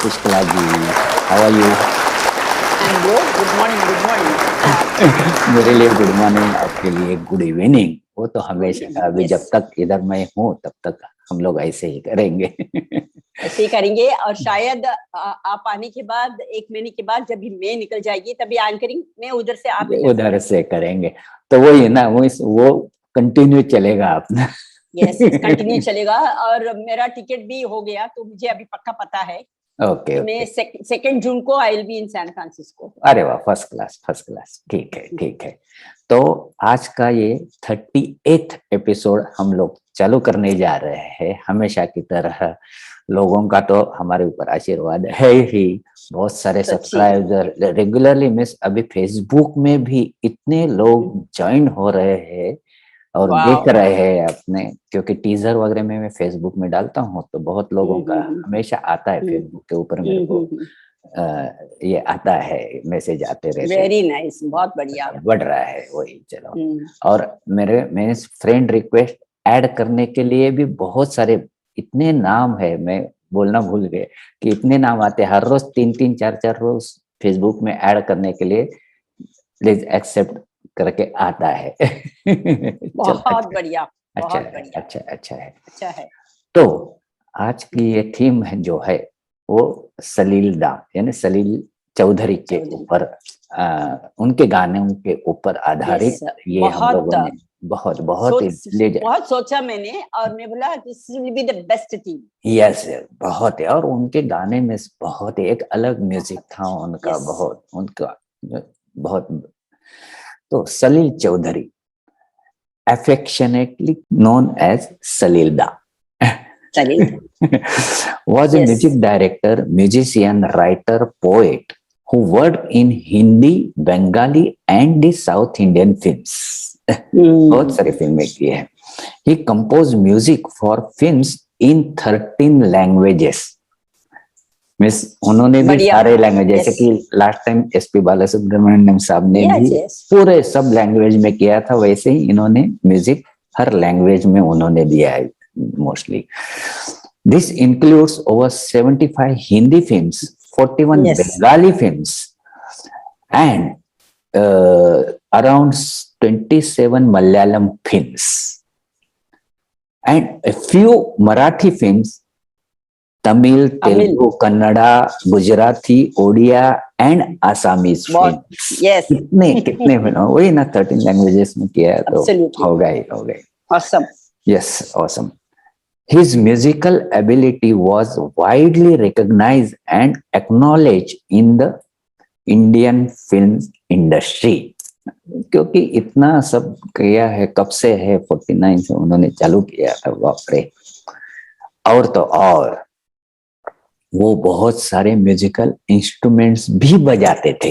पुष्कला ji, how are you? And bro, good morning, good morning. मेरे लिए good morning, आपके लिए गुड इवनिंग। वो तो हमेशा, अभी Yes. जब तक इधर मैं हूँ तब तक हम लोग ऐसे ही करेंगे। ऐसे ही करेंगे और शायद आप आने के बाद 1 महीने के बाद जब भी मैं निकल जाएगी तभी एंकरिंग में उधर से आप उधर से करेंगे तो वही है ना, वो कंटिन्यू चलेगा अपना। यस कंटिन्यू चलेगा। और मेरा टिकट भी हो गया तो मुझे अभी पक्का पता है। ओके मैं 2 जून को I will be in San Francisco. अरे वाह, फर्स्ट क्लास। ठीक है। तो आज का ये 38th एपिसोड हम लोग चालू करने जा रहे हैं। हमेशा की तरह लोगों का तो हमारे ऊपर आशीर्वाद है ही, बहुत सारे सब्सक्राइबर रेगुलरली। मिस अभी फेसबुक में भी इतने लोग ज्वाइन हो रहे हैं और देख रहे हैं अपने, क्योंकि टीजर वगैरह में मैं फेसबुक में डालता हूँ तो बहुत लोगों का हमेशा आता है फेसबुक के ऊपर मेरे को ये आता है, मैसेज आते रहते हैं। वेरी नाइस, बहुत बढ़िया, बढ़ रहा है वही। चलो, और मेरे फ्रेंड रिक्वेस्ट ऐड करने के लिए भी बहुत सारे इतने नाम है, मैं बोलना भूल गए कि इतने नाम आते हैं हर रोज, 3 4 रोज फेसबुक में ऐड करने के लिए प्लीज एक्सेप्ट करके आता है। बहुत बढ़िया, अच्छा है। तो आज की ये थीम है जो है वो सलील दा, यानी सलील चौधरी के ऊपर, उनके गाने के ऊपर आधारित ये हम लोगों ने बहुत सोचा मैंने और मैं बोला this will be the best theme. Yes, बहुत है। और उनके गाने में बहुत एक अलग म्यूजिक था उनका, बहुत। तो सलील Chaudhary, affectionately known as Salil Da, was a music director, musician, writer, poet who worked in Hindi, Bengali and the South Indian films. बहुत सारी फिल्में की है। He composed music for films in 13 languages. Miss उन्होंने भी सारे लैंग्वेज, जैसे कि लास्ट टाइम एसपी बालासुब्रमण्यम साहब ने भी पूरे सब लैंग्वेज में किया था, वैसे ही इन्होंने म्यूजिक हर लैंग्वेज में उन्होंने दिया है mostly. This includes over 75 Hindi films, 41 Bengali films and around 27 Malayalam films and a few Marathi films, Tamil, Telugu, Kannada, Gujarati, Odia and Assamese. कितने वही ना, 13 लैंग्वेजेस में किया है तो हो गए। Awesome. Yes, awesome. His musical ability was widely recognized and acknowledged in the Indian film industry. क्योंकि इतना सब किया है, कब से है, 49 से उन्होंने चालू किया था, बाप रे। और तो और वो बहुत सारे म्यूजिकल इंस्ट्रूमेंट्स भी बजाते थे।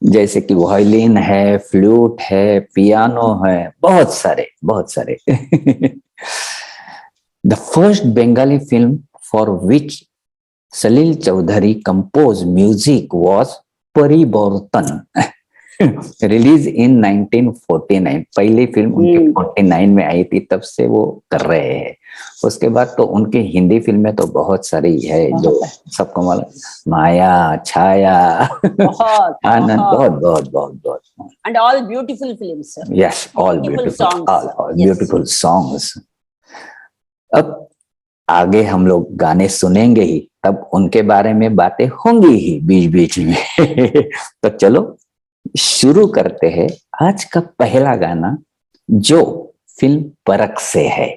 जैसे कि वायलिन है, फ्लूट है, पियानो है, बहुत सारे। The first Bengali film for which Salil Chowdhury compose music was Parivartan, release in 1949। पहली फिल्म उनकी 49 में आई थी, तब से वो कर रहे हैं। उसके बाद तो उनके हिंदी फिल्में तो बहुत सारी है जो सबको मालूम, माया, छाया, आनंद, बहुत and all beautiful films. Yes, all beautiful songs. अब आगे हम लोग गाने सुनेंगे ही, तब उनके बारे में बातें होंगी ही बीच में। तो चलो शुरू करते हैं आज का पहला गाना, जो फिल्म परख से है।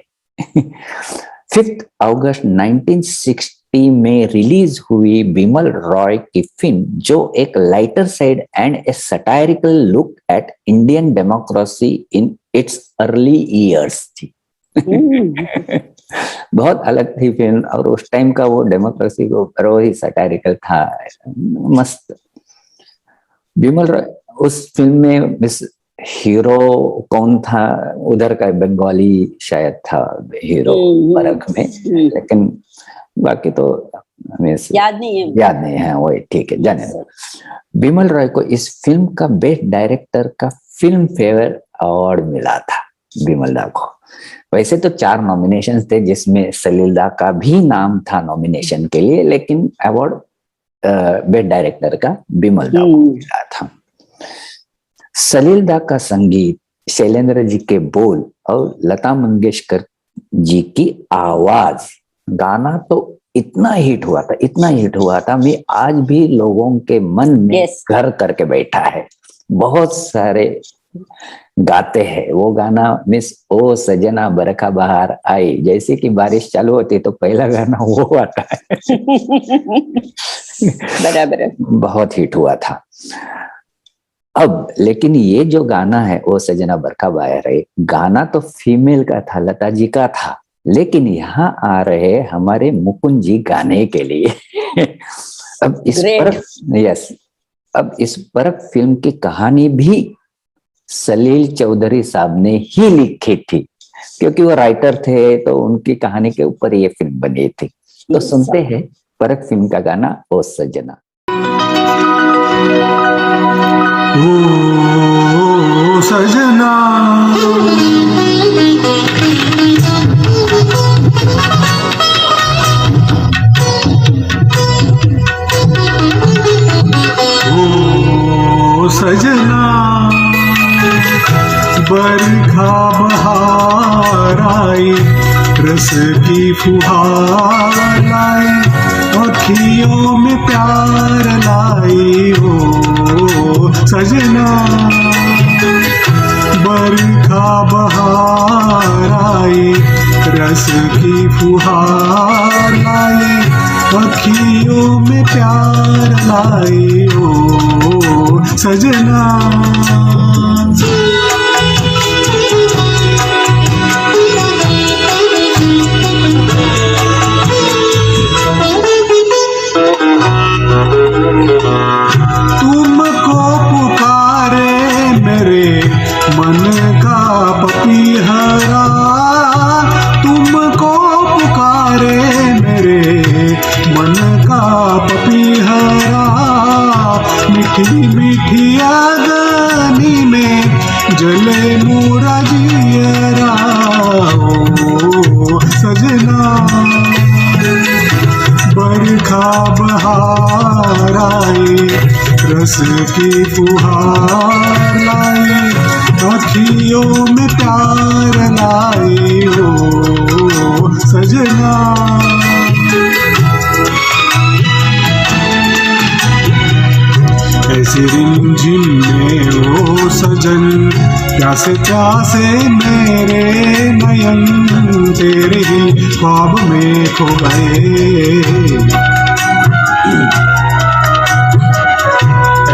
5 अगस्त 1960 में रिलीज हुई बिमल रॉय की फिल्म, जो एक lighter side and A satirical look at Indian democracy in its early years थी। बहुत अलग थी फिल्म, और उस टाइम का वो डेमोक्रेसी को ऊपर ही सटायरिकल था, मस्त। बिमल रॉय उस फिल्म में मिस हीरो कौन था, उधर का बंगाली शायद था हीरो परख में, लेकिन बाकी तो हमें याद नहीं है। वही, ठीक है, जाने दो। बिमल रॉय को इस फिल्म का बेस्ट डायरेक्टर का फिल्म फेयर अवार्ड मिला था, बिमल दा को। वैसे तो 4 नॉमिनेशन थे जिसमें सलील दा का भी नाम था नॉमिनेशन के लिए, लेकिन अवार्ड बेस्ट डायरेक्टर का बिमल दा को मिला था। सलील दा का संगीत, शैलेंद्र जी के बोल और लता मंगेशकर जी की आवाज, गाना तो इतना हिट हुआ था, इतना हिट हुआ था, मैं आज भी लोगों के मन में घर करके बैठा है। बहुत सारे गाते हैं वो गाना। मिस ओ सजना बरखा बहार आई, जैसे कि बारिश चालू होती तो पहला गाना वो आता है। बराबर, बहुत हिट हुआ था। अब लेकिन ये जो गाना है ओ सजना बरखा बहार आई, गाना तो फीमेल का था, लता जी का था, लेकिन यहाँ आ रहे हमारे मुकुंद जी गाने के लिए। अब इस पर अब इस पर फिल्म की कहानी भी सलील चौधरी साहब ने ही लिखी थी, क्योंकि वो राइटर थे, तो उनकी कहानी के ऊपर ये फिल्म बनी थी। तो सुनते हैं परख फिल्म का गाना ओ सजना। ओ सजना ओ सजना बरखा बहार आई, रस की फुहार लाई, अखियों में प्यार लाई। ओ सजना बरखा बहार आई, रस की फुहार लाई, अखियों में प्यार लाई। ओ सजना तुमको पुकारे मेरे मन का पपीहरा, तुमको पुकारे मेरे मन का पपीहरा, मीठी मीठी आगनी में जले मोरा जियरा। ओ सजना बरखा बहार आई, रस की फुहार लाई, अखियों में प्यार लाई। ओ सजना ऐसे रिमझिम में ओ सजन, प्यासे प्यासे मेरे नयन, तेरे ही ख्वाब में खो गए।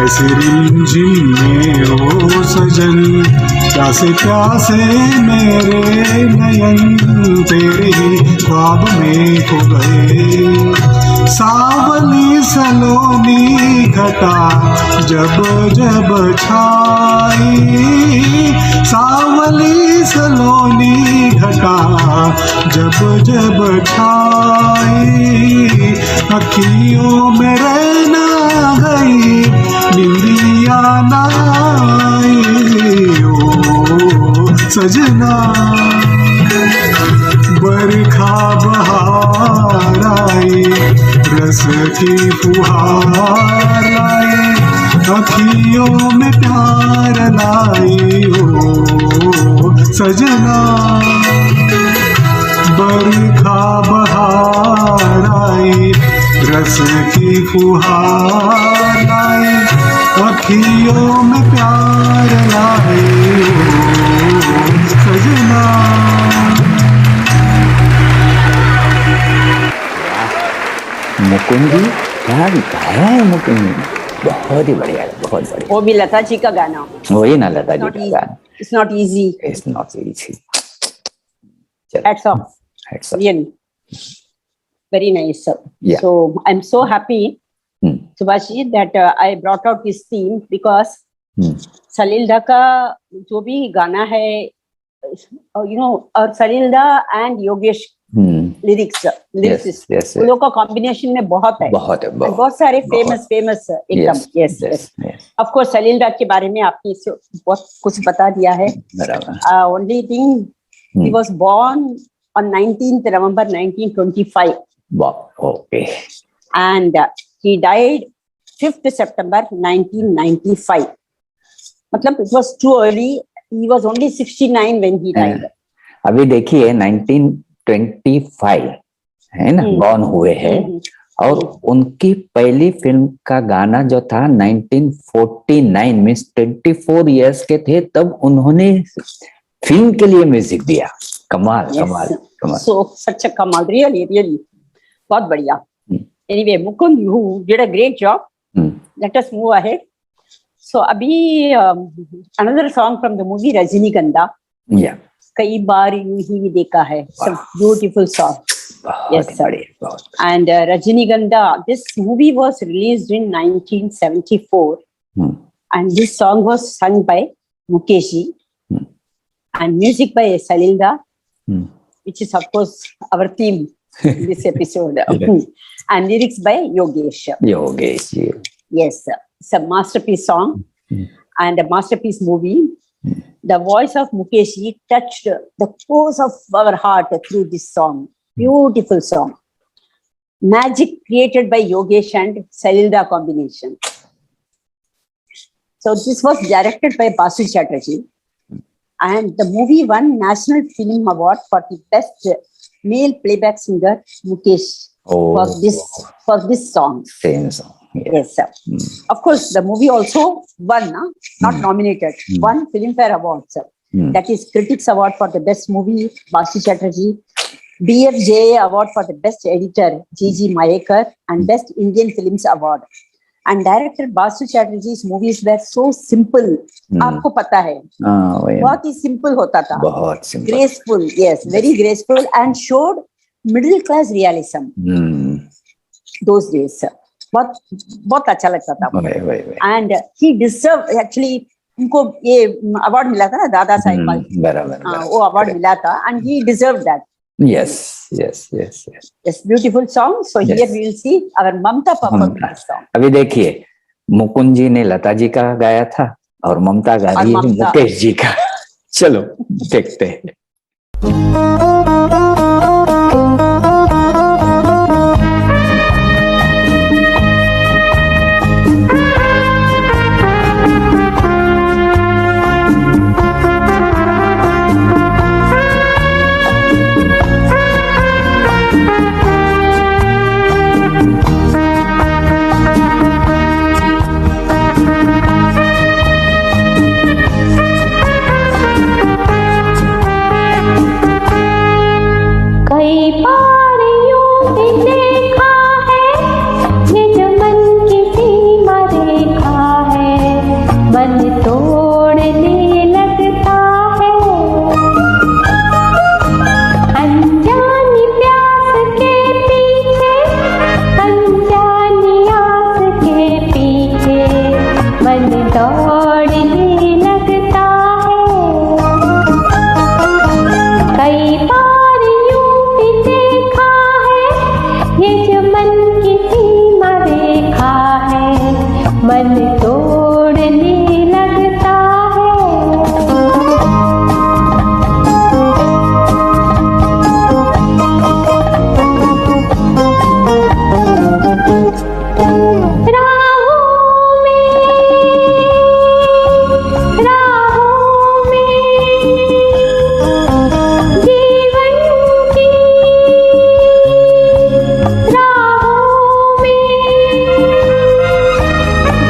ऐसे रिमझिम में ओ सजन, प्यासे प्यासे मेरे नयन, तेरे ही ख्वाब में खो गए। सावली सलोनी घटा जब जब छाई, सावली सलोनी घटा जब जब छाई, अखियों में रहना गई निंदिया नाई। ओ सजना बरखा बहार आई, रस की फुहार लाई, अखियों में प्यार लाई। ओ सजना बरखा बहार आई, रस की फुहार लाई, अखियों में प्यार लाई। ओ सजना मुकुंद जी क्या गाया है मुकुंद जी, बहुत ही बढ़िया है, बहुत बढ़िया। वो भी लता जी का गाना, वही ना लता जी का गाना। It's not easy. It's not easy. Hats off. Hats off. Really. Very nice. Yeah. So I'm so happy, Subhash ji, that I brought out this theme because सलील दा का जो भी गाना है, और सलील दा एंड योगेश लिरिक्स उन लोगों का कॉम्बिनेशन में बहुत है, बहुत सारे फेमस एकदम। यस ऑफ कोर्स सलील दा के बारे में आपने बहुत कुछ बता दिया है। Only thing He was born on 19th November 1925. Wow. Okay. And he died 5th September 1995. मतलब it was too early. He was only 69 when he died. अभी देखिए 1925 है ना, बॉर्न हुए हैं, और उनकी पहली फिल्म का गाना जो था 1949 मीन्स 24 इयर्स के थे तब उन्होंने फिल्म के लिए म्यूजिक दिया. कमाल. Yes. कमाल कमाल. So such a kamal, really बहुत बढ़िया. Anyway, Mukund, you did a great job. Let us move ahead. So अभी another song from the movie Rajinigandah. Yeah. कई बार यूं ही देखा है. Some beautiful song. Yes, sir. And Rajinigandah, this movie was released in 1974. And this song was sung by Mukesh ji. And music by Salilda, which is of course our theme in this episode. And lyrics by Yogesh. Yes, it's a masterpiece song and a masterpiece movie. The voice of Mukesh ji touched the core of our heart through this song. Beautiful song. Magic created by Yogesh and Salilda combination. So this was directed by Basu Chatterjee. And the movie won National Film Award for the best male playback singer, Mukesh, for this song. Same song. Yes, sir. Of course, the movie also won, not nominated, won Filmfare Award, sir. That is Critics Award for the best movie, Basu Chatterjee, BFJA Award for the best editor, G.G. Mayekar, and Best Indian Films Award. And director Basu Chatterjee's movies were so simple. आपको पता है, बहुत ही simple होता था. बहुत simple. Graceful, yes, very graceful, and showed middle class realism. Those days, बहुत अच्छा लगता था. And he deserved, actually, उनको ये अवार्ड मिला था ना दादा साहेब फाल्के, वो अवार्ड मिला था, and he deserved that. Yes. Beautiful song. So here we will see our Mamta perform this song. अभी देखिए मुकुंद जी ने लता जी का गाया था और ममता गा रही है मुकेश जी का. चलो देखते हैं.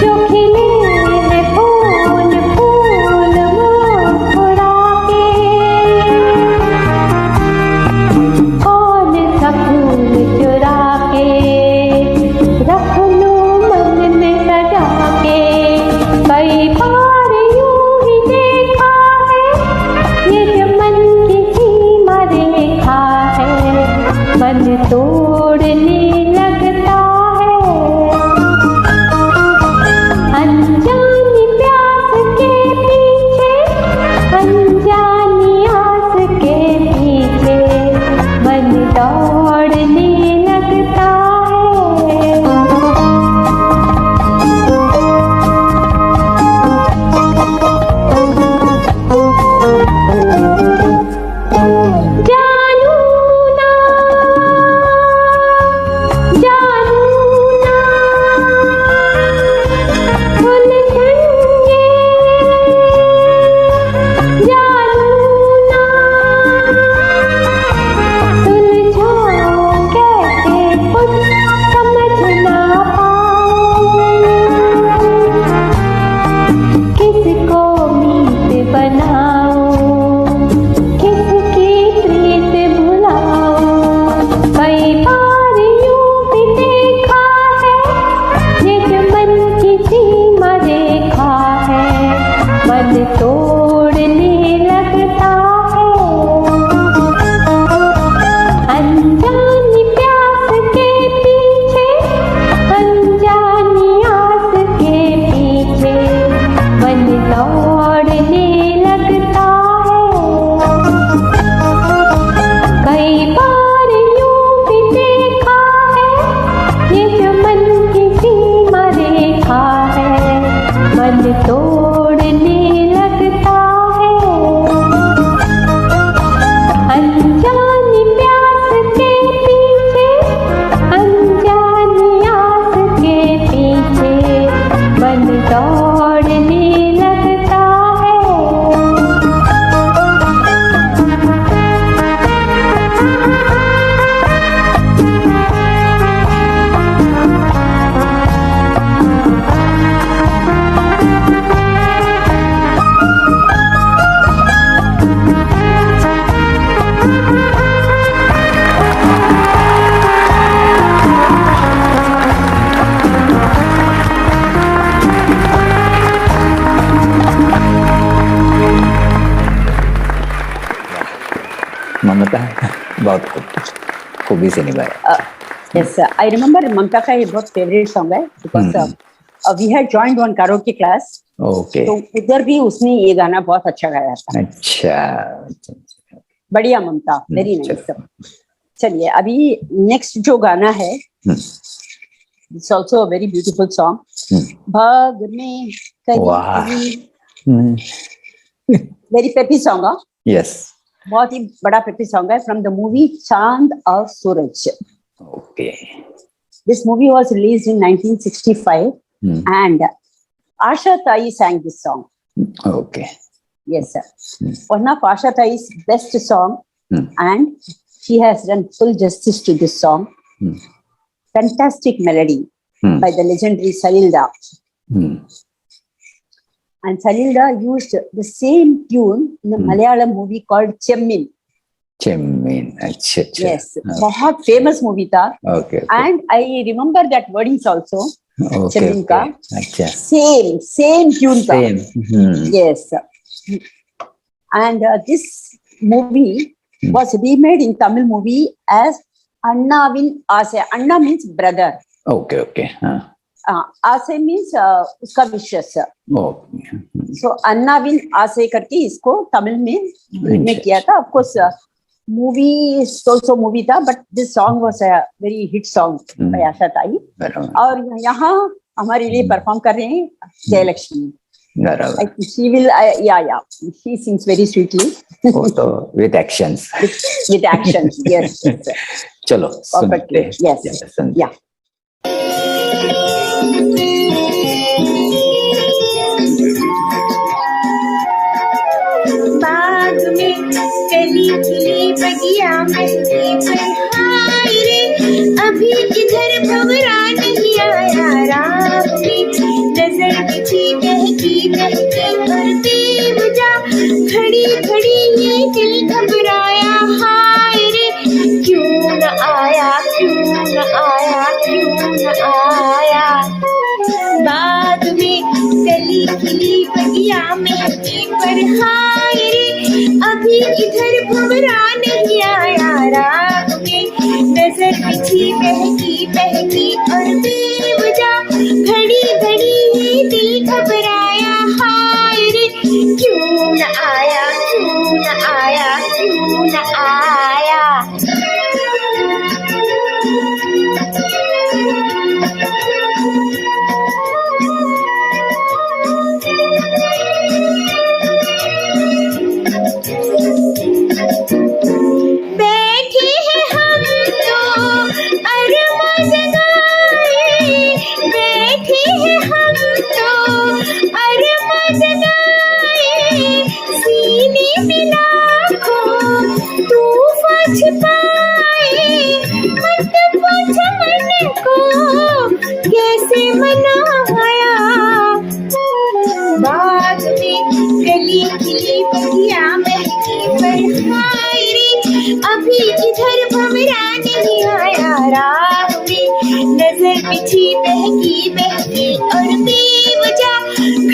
जो बहुत खूबी से निभाया। Yes, I remember ममता का ये बहुत फेवरेट सॉन्ग है because we had joined one karaoke class. Okay, तो उधर भी उसने ये गाना बहुत अच्छा गाया था। अच्छा, बढ़िया ममता, वेरी नाइस। चलिए अभी नेक्स्ट जो गाना है, it's also a very beautiful song, भाग में वेरी पेपी सॉन्ग। यस, बहुत ही बड़ा पेपी सॉन्ग है from the movie Chand aur Suraj. Okay, this movie was released in 1965 and Asha Tai sang this song. Okay, Yes, sir. One of Asha Tai's best song, and she has done full justice to this song. Fantastic melody by the legendary Salilda. And Salilda used the same tune in a Malayalam movie called Chemmin. Chemmeen, अच्छा, Yes, बहुत famous movie था. Okay, And I remember that wordings also. Okay, Chemmeen का अच्छा, same tune था. Same, Yes. And this movie was remade in Tamil movie as Annavin Ase. Anna means brother. Okay, okay, हाँ, Ase means उसका विशेष. Okay, So Annavin Ase करके इसको तमिल में remake किया था. Of course, movie also movie था, but this song was a very hit song by Asha Tai. और यहाँ हमारे लिए परफॉर्म कर रहे हैं Jayalakshmi. She will, yeah, she sings very sweetly. With actions. With actions, yes. चलो सुनते हैं. Yes, yeah. बाग में कली खिली बगिया में हाय रे, अभी इधर भंवरा नहीं आया राह में, नजर बिछी बहकी बहकी और बेवजह खड़ी खड़ी ये दिल घबराया, हाय रे क्यों न आया, क्यों न आया, क्यों न आया। बाग में कली खिली बगिया में पर हाय रे, अभी इधर भंवरा नहीं आया राह में, नजर बिछी बहकी बहकी और बेवजह घड़ी घड़ी ये दिल घबराया, हाय रे क्यों न आया, क्यों न आया, क्यों न आया। बैठे हैं हम तो अरमा जगाए, बैठे हैं हम तो अरमा जगाए, सीने में लाखों तूफान छिपाए, मत पूछ मन को कैसे मनाया। बाग में कली खिली बगिया महकी पर हाय रे, अभी इधर भंवरा नहीं आया राह में, नजर बिछी बहकी बहकी और बेवजह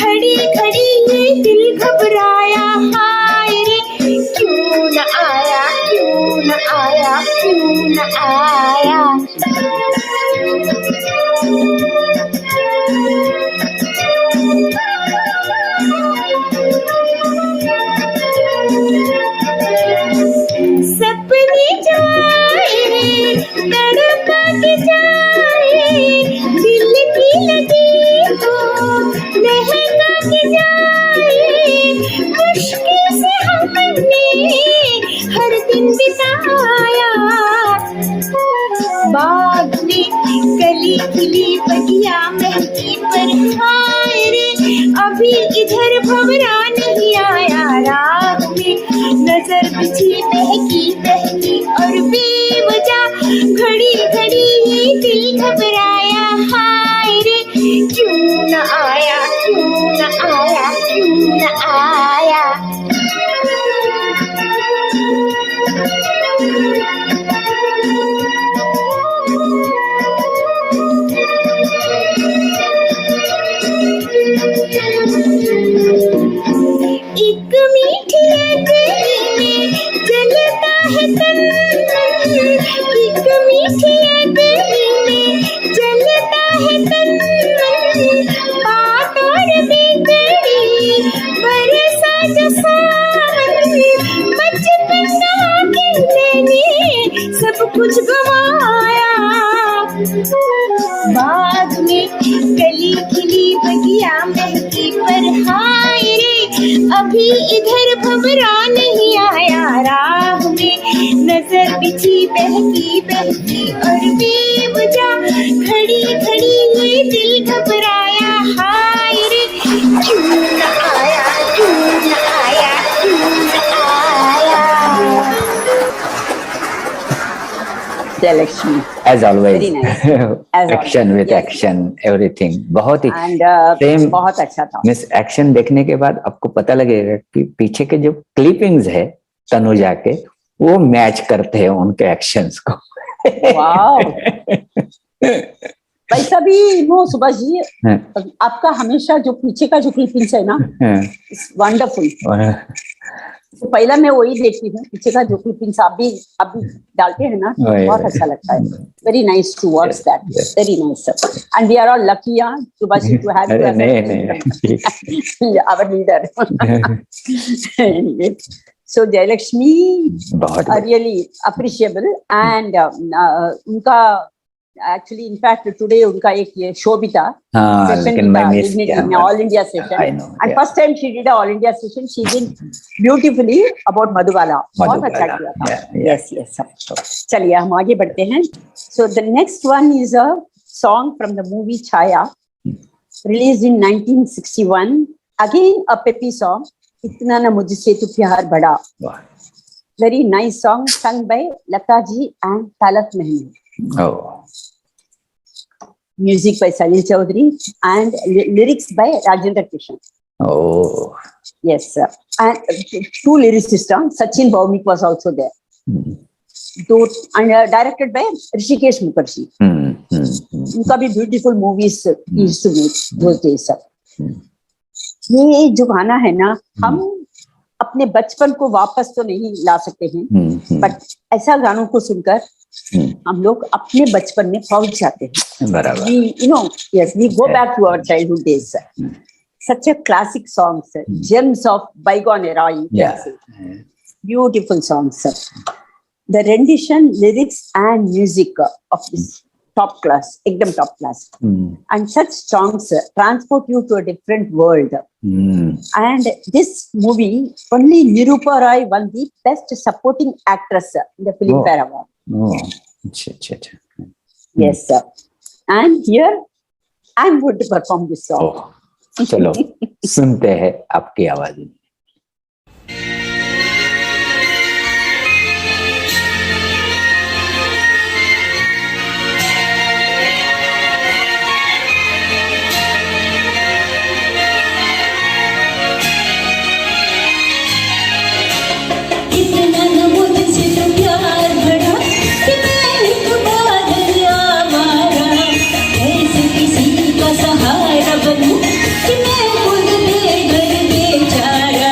खड़ी खड़ी ये दिल घबराया, हाय रे क्यों न आया, क्यों न आया, क्यों न आया। सपने जाए तड़पा के जाए, दिल की लगी हो लहका के जाए, मुश्किल से हमने हर दिन बिताया। बाग में कली खिली बगिया महकी पर हाय रे, अभी इधर भंवरा नहीं आया राह में, नजर बिछी बहकी बहकी और बेवजह घड़ी घड़ी ये दिल घबराया, हाय रे क्यों न आया, क्यों न आया, क्यों न आया। एक मीठी अजनी में जलता है तन, मीठी अदरी में जलता है तन मन, बात और बिगड़ी बरसा जो सावन, बचपन का कहने सब कुछ गवाया। बाग में कली खिली बगिया महकी पर हाय रे, अभी इधर भंवरा नहीं आया। राह में नजर बिछी बहकी बहकी और बेवजह खड़ी खड़ी ये दिल घबराया। हाय रे क्यों न आया, क्यों न आया, क्यों न आया। Jayalakshmi. As always, Very nice. As action always. with Yes. action, everything. बहुत ही And Same. बहुत अच्छा था। मिस एक्शन देखने के बाद आपको पता लगेगा कि पीछे के जो क्लिपिंग्स है तनुजा के, वो मैच करते हैं उनके एक्शंस को। वाओ, वैसा भी नो सुभाष जी, हाँ। आपका हमेशा जो पीछे का जो क्लिपिंग्स है ना, इट्स वंडरफुल। तो पहला मैं वही देखती हूँ, पीछे का जो क्लिपिंग्स आप भी डालते हैं ना, तो वही, बहुत वही। अच्छा लगता है। Very nice to watch that, Yes. Very nice. And we are all lucky Subhash ji to have अरे नहीं आवर लीडर। सो जयलक्ष्मी बहुत रियली अप्रिशिएबल एंड उनका एक्चुअली इनफैक्ट टुडे उनका एक ये शो भी था, हाँ, session लेकिन भी मैं था, मिस Dignity किया। में all India I session know, and yeah. First time she did all India session, she did beautifully about Madhubala, बहुत अच्छा मधुबाला, किया था। yeah, yeah. Yes yes. चलिए हम आगे बढ़ते हैं। So the next one is a song from the movie Chhaya, release in 1961, again a peppy song, इतना ना मुझसे तू प्यार बड़ा। वाह। Very nice song sung by Lata ji and Talat Mahmood. Oh. Music by Salil Chaudhary and lyrics by Rajendra Kishan. Oh. Yes, sir. And two lyricists, Sachin Bhaumik was also there. Hmm. And directed by Rishikesh Mukherjee. उनका भी beautiful movies he used to make those days, sir. ये जो गाना है ना, हम अपने बचपन को वापस तो नहीं ला सकते हैं, बट ऐसा गानों को सुनकर हम लोग अपने बचपन में पहुंच जाते हैं। बराबर। We go back to our childhood days, sir. Such a classic song, sir. Gems of bygone era, you can Yeah. say. Beautiful song, sir. The rendition, lyrics and music of this top class, ekdam top class. And such songs transport you to a different world. And this movie, only Nirupa Roy won the best supporting actress in the Filmfare Award. Oh. अच्छा। Yes, sir. And here, I'm going to perform this song. Oh. चलो सुनते हैं आपकी आवाज में। इतना न मुझसे तो प्यार भरा कि मैं एक बादल आवारा, ऐसे किसी का सहारा बनूं कि मैं खुद बेघर बेचारा।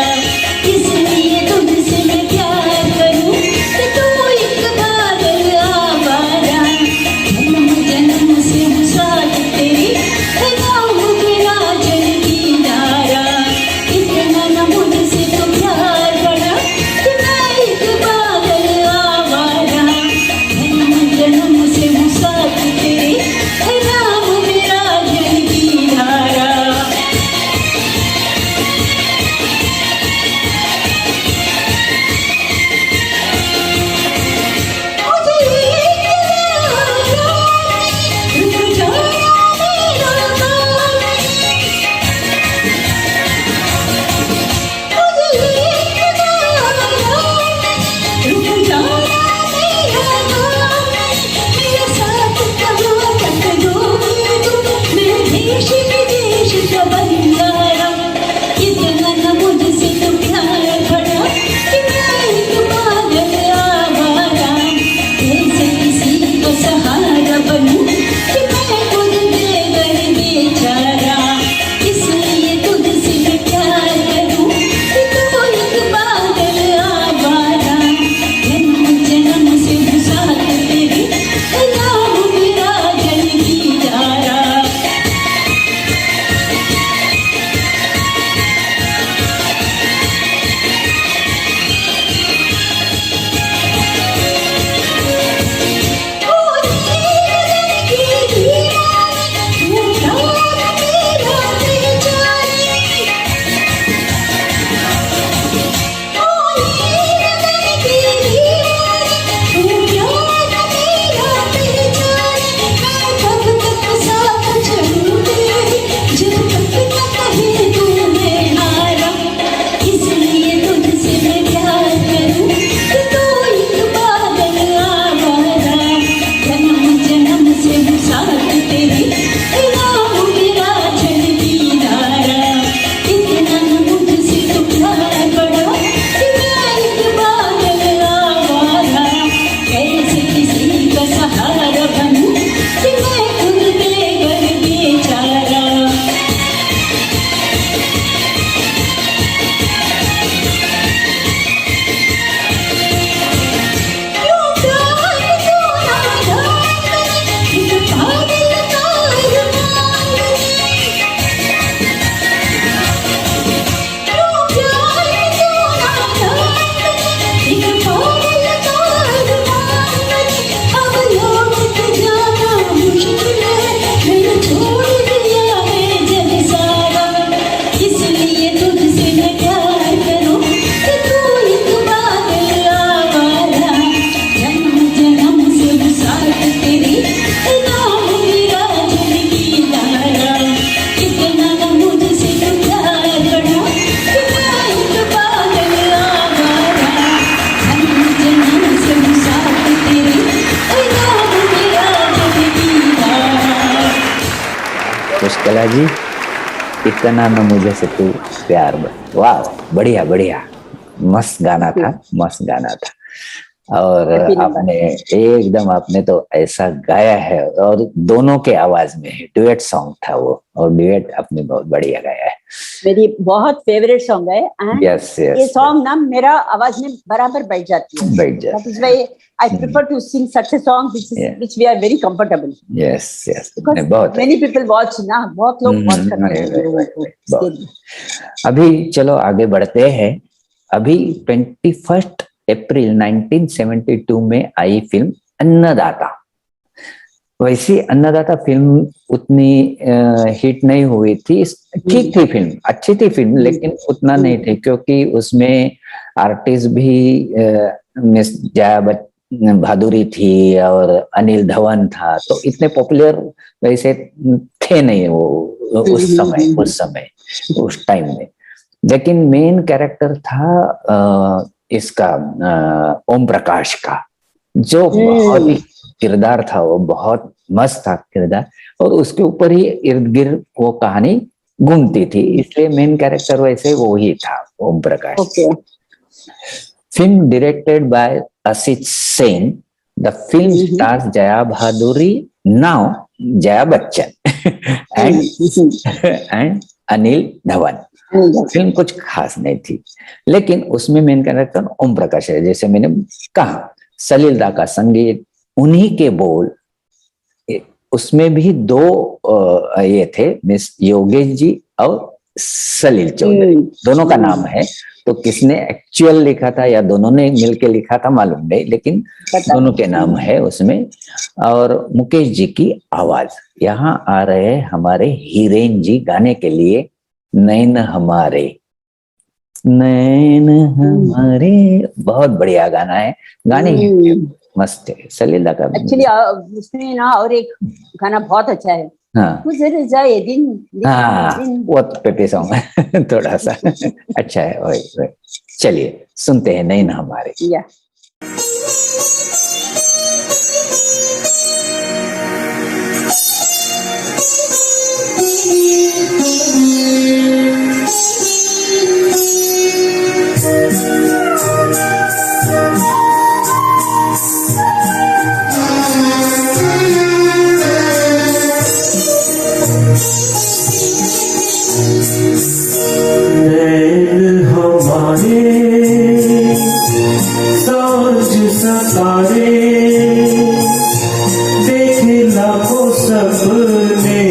पुष्कला जी, इतना न मुझे से तू प्यार वाह, बढ़िया बढ़िया, मस्त गाना था, मस्त गाना था। और Happy number. आपने एकदम, आपने तो ऐसा गाया है, और दोनों के आवाज में है, डुएट सॉन्ग था वो, और डुएट आपने बहुत बढ़िया गाया है। मेरी बहुत फेवरेट सॉन्ग है एंड यस ये यस, सॉन्ग ना मेरा आवाज में बराबर बैठ जाती है। बैठ That जाता is why I prefer to sing such a song Yeah. which we are very comfortable. Yes yes, Because बहुत many people watch ना, बहुत लोग watch करते हैं right, लोगों right, को right, इसके बहुत। लिए। अभी चलो आगे बढ़ते हैं। अभी 21 अप्रैल 1972 में आई फिल्म अन्नदाता। वैसे अन्नदाता फिल्म उतनी हिट नहीं हुई थी, ठीक थी फिल्म, अच्छी थी फिल्म, लेकिन उतना नहीं थी, क्योंकि उसमें आर्टिस्ट भी मिस जया भादुरी थी और अनिल धवन था, तो इतने पॉपुलर वैसे थे नहीं वो उस समय उस टाइम में। लेकिन मेन कैरेक्टर था इसका ओम प्रकाश का, जो बहुत ही किरदार था, वो बहुत मस्त था किरदार, और उसके ऊपर ही इर्द गिर्द वो कहानी घूमती थी, इसलिए मेन कैरेक्टर वैसे वो ही था, Om Prakash. Okay. Film directed by Asit Sen. The film stars Jaya Bhaduri, now Jaya Bachchan and Anil Dhawan. Film कुछ खास नहीं थी, लेकिन उसमें मेन कैरेक्टर ओम प्रकाश है, जैसे मैंने कहा। सलीलदा का संगीत, उन्हीं के बोल, उसमें भी दो ये थे, मिस योगेश जी और सलील चौधरी, दोनों का नाम है। तो किसने एक्चुअल लिखा था या दोनों ने मिलके लिखा था मालूम नहीं, लेकिन दोनों के नाम है उसमें। और मुकेश जी की आवाज। यहाँ आ रहे हैं हमारे हीरेन जी गाने के लिए, नैन हमारे, नैन हमारे, बहुत बढ़िया गाना है, गाने मस्त है सलीला का। एक्चुअली उसमें ना और एक गाना बहुत अच्छा है, हाँ गुजर जाए दिन, हाँ, वो पेपे सॉन्ग है थोड़ा सा अच्छा है, वही। चलिए सुनते हैं नैन हमारे। या नैन हमारे साँझ सतारे, देखे लाखों सपने,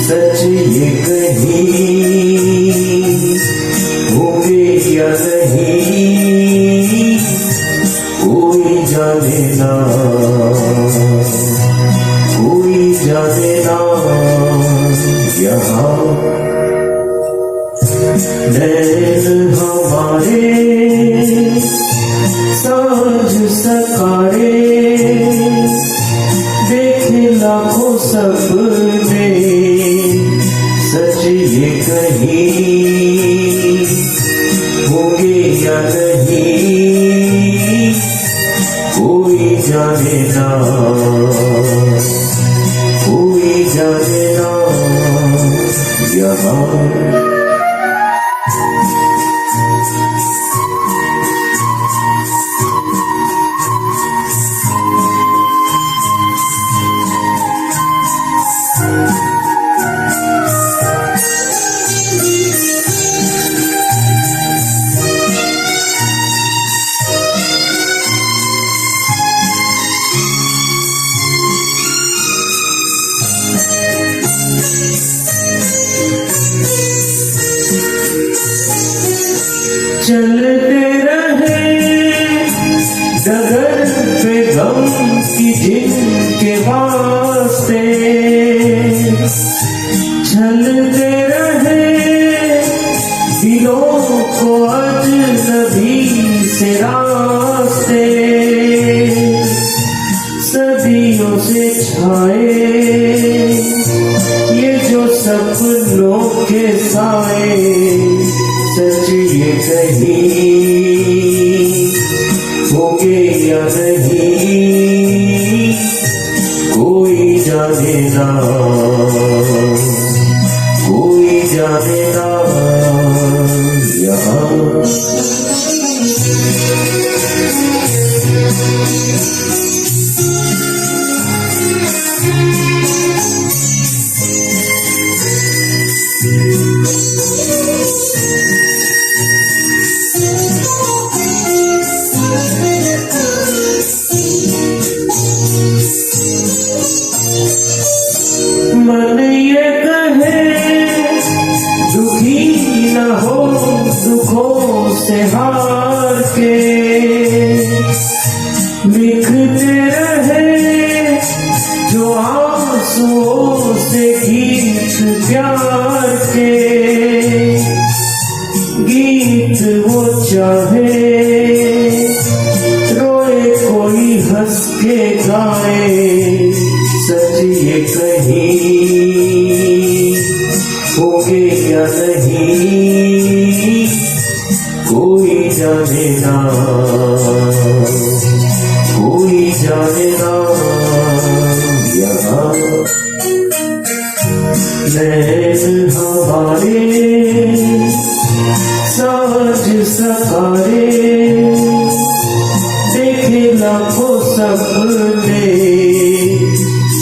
सच ये कहीं होंगे या नहीं, कोई जाने ना, कोई जाने ना। यहाँ नैन हमारे साँझ सकारे, देखे लाखों सपने, सच ये कहीं होंगे या नहीं, कोई जाने ना, कोई जाने ना। यहाँ चलते रहे डगर पे गम की जिनके वास्ते, चलते रहे दिलों को अजनबी से रास्ते, सदियों से छाए ये जो सपनों के साए, सच ये कहीं होंगे या नहीं, कोई जाने ना। जो आंसुओं से गीत प्यार के गीत वो चाहे, रोए कोई हंस के गाए, सच ये कहीं होगे या नहीं, कोई जाने ना, कोई जाने ना। यहाँ नैन हमारे साज सहारे, देखे लाखों सपने,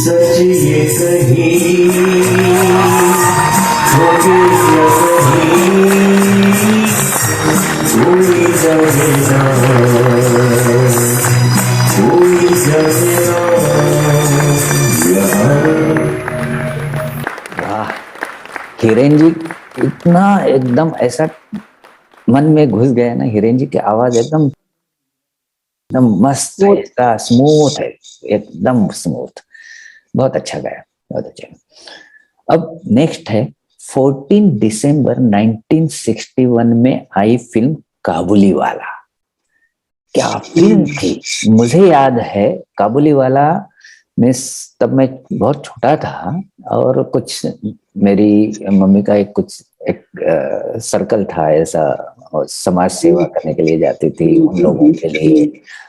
सच ये कहीं होगे या नहीं, कोई जाने ना, कोई जाने ना। वाह, हिरेन जी इतना एकदम ऐसा मन में घुस गया ना, हिरेन जी की आवाज एकदम एकदम मस्त है, ऐसा स्मूथ है, एकदम स्मूथ, बहुत अच्छा गाया, बहुत अच्छा। अब नेक्स्ट है 14 दिसंबर 1961 में आई फिल्म काबुली वाला। क्या फिल्म थी, मुझे याद है काबुली वाला में, तब मैं बहुत छोटा था और कुछ मेरी मम्मी का एक सर्कल था ऐसा, और समाज सेवा करने के लिए जाती थी उन लोगों के लिए,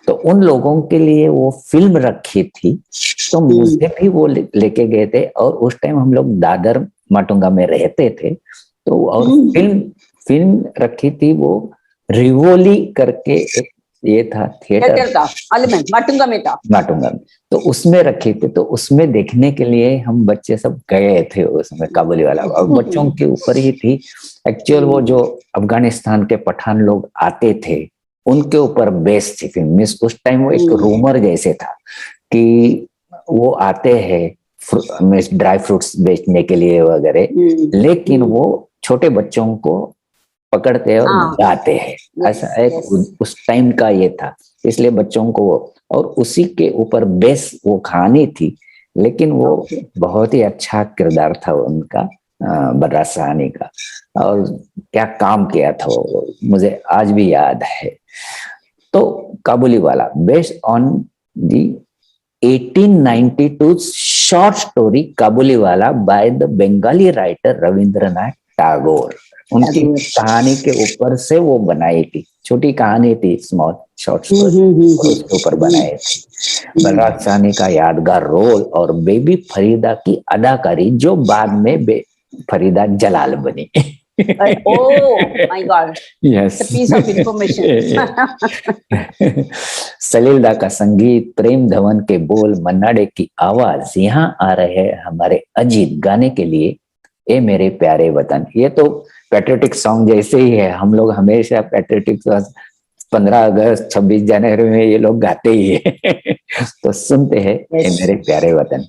तो उन लोगों के लिए वो फिल्म रखी थी, तो मुझे भी वो लेके गए थे। और उस टाइम हम लोग दादर माटुंगा में रहते थे, तो और फिल्म रखी थी वो रिवोली करके एक ये था थिएटर था माटुंगा में था, माटुंगा में, तो उसमें रखे थे, तो उसमें देखने के लिए हम बच्चे सब गए थे उसमें काबुली वाला, और बच्चों के ऊपर ही थी एक्चुअल, वो जो अफगानिस्तान के पठान लोग आते थे उनके ऊपर बेस्ड थी फिल्म। मिस उस टाइम वो एक रूमर जैसे था कि वो आते हैं ड्राई फ्रूट्स बेचने के लिए वगैरह, लेकिन वो छोटे बच्चों को पकड़ते और गाते हैं, ऐसा एक उस टाइम का ये था, इसलिए बच्चों को और उसी के ऊपर बेस वो कहानी थी, लेकिन वो बहुत ही अच्छा किरदार था उनका, बर्रास साहनी का, और क्या काम किया था वो मुझे आज भी याद है। तो Kabuliwala based on the 1892 short story Kabuliwala by the Bengali writer Rabindranath Tagore, उनकी कहानी के ऊपर से वो बनाई थी, छोटी कहानी थी, स्मॉल शॉर्ट स्टोरी, उसके ऊपर बनाई थी। बलराज साहनी का यादगार रोल और बेबी फरीदा की अदाकारी, जो बाद में फरीदा जलाल बनी। Oh my God! Yes. It's a piece of information. सलील दा का संगीत, प्रेम धवन के बोल, मन्ना डे की आवाज, यहाँ आ रहे हैं हमारे अजीत गाने के लिए ए मेरे प्यारे वतन। ये तो पैट्रियोटिक सॉन्ग जैसे ही है, हम लोग हमेशा पैट्रियोटिक 15 अगस्त 26 जनवरी में ये लोग गाते ही है। तो सुनते हैं ए मेरे प्यारे वतन।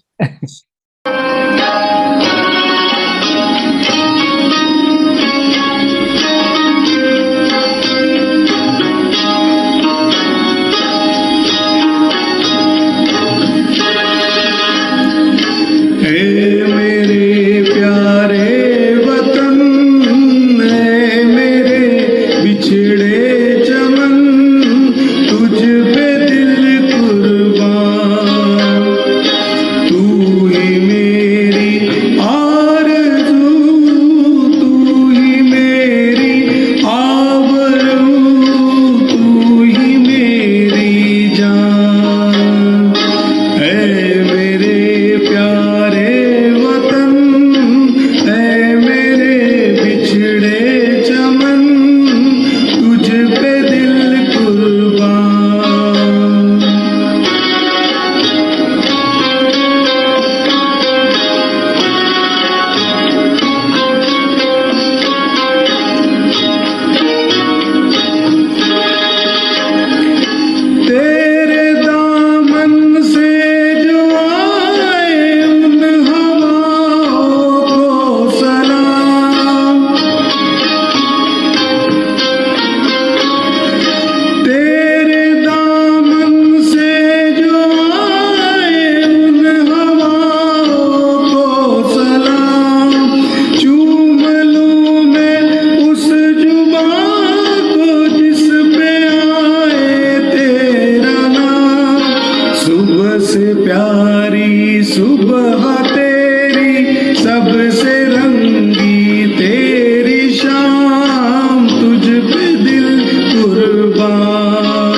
सुबह तेरी सबसे रंगी तेरी शाम तुझ पे दिल कुर्बान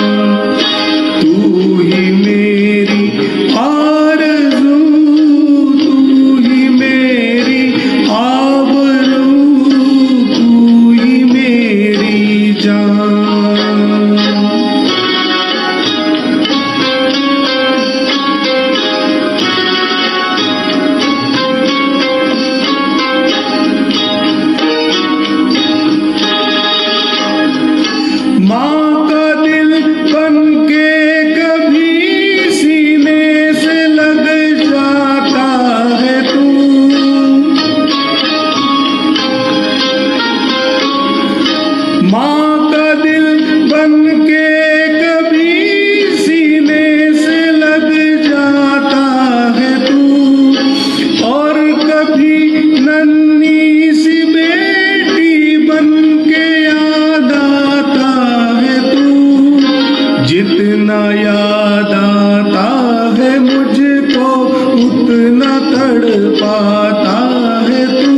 तू ही मेरी आरज़ू तू ही मेरी आबरू तू ही मेरी जान माँ का दिल बन के कभी सीने से लग जाता है तू माँ का दिल बन के कभी सीने से लग जाता है तू और कभी नन्ही सी बेटी बन के याद आता है तू जितना याद आता है मुझको उतना तड़पाता है तू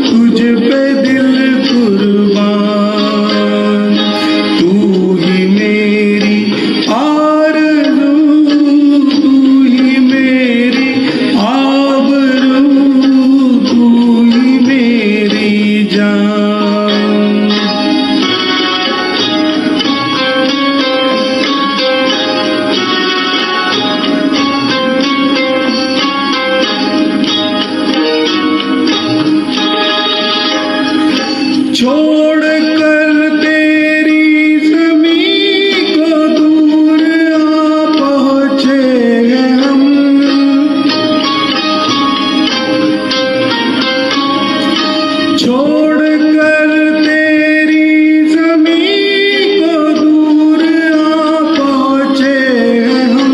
तुझ पे दिल कुर्बान तू ही मेरी आरज़ू तू ही मेरी आबरू तू ही मेरी जान छोड़ कर तेरी ज़मीं को दूर आ पहुँचे हैं हम छोड़ कर तेरी ज़मीं को दूर आ पहुँचे हैं हम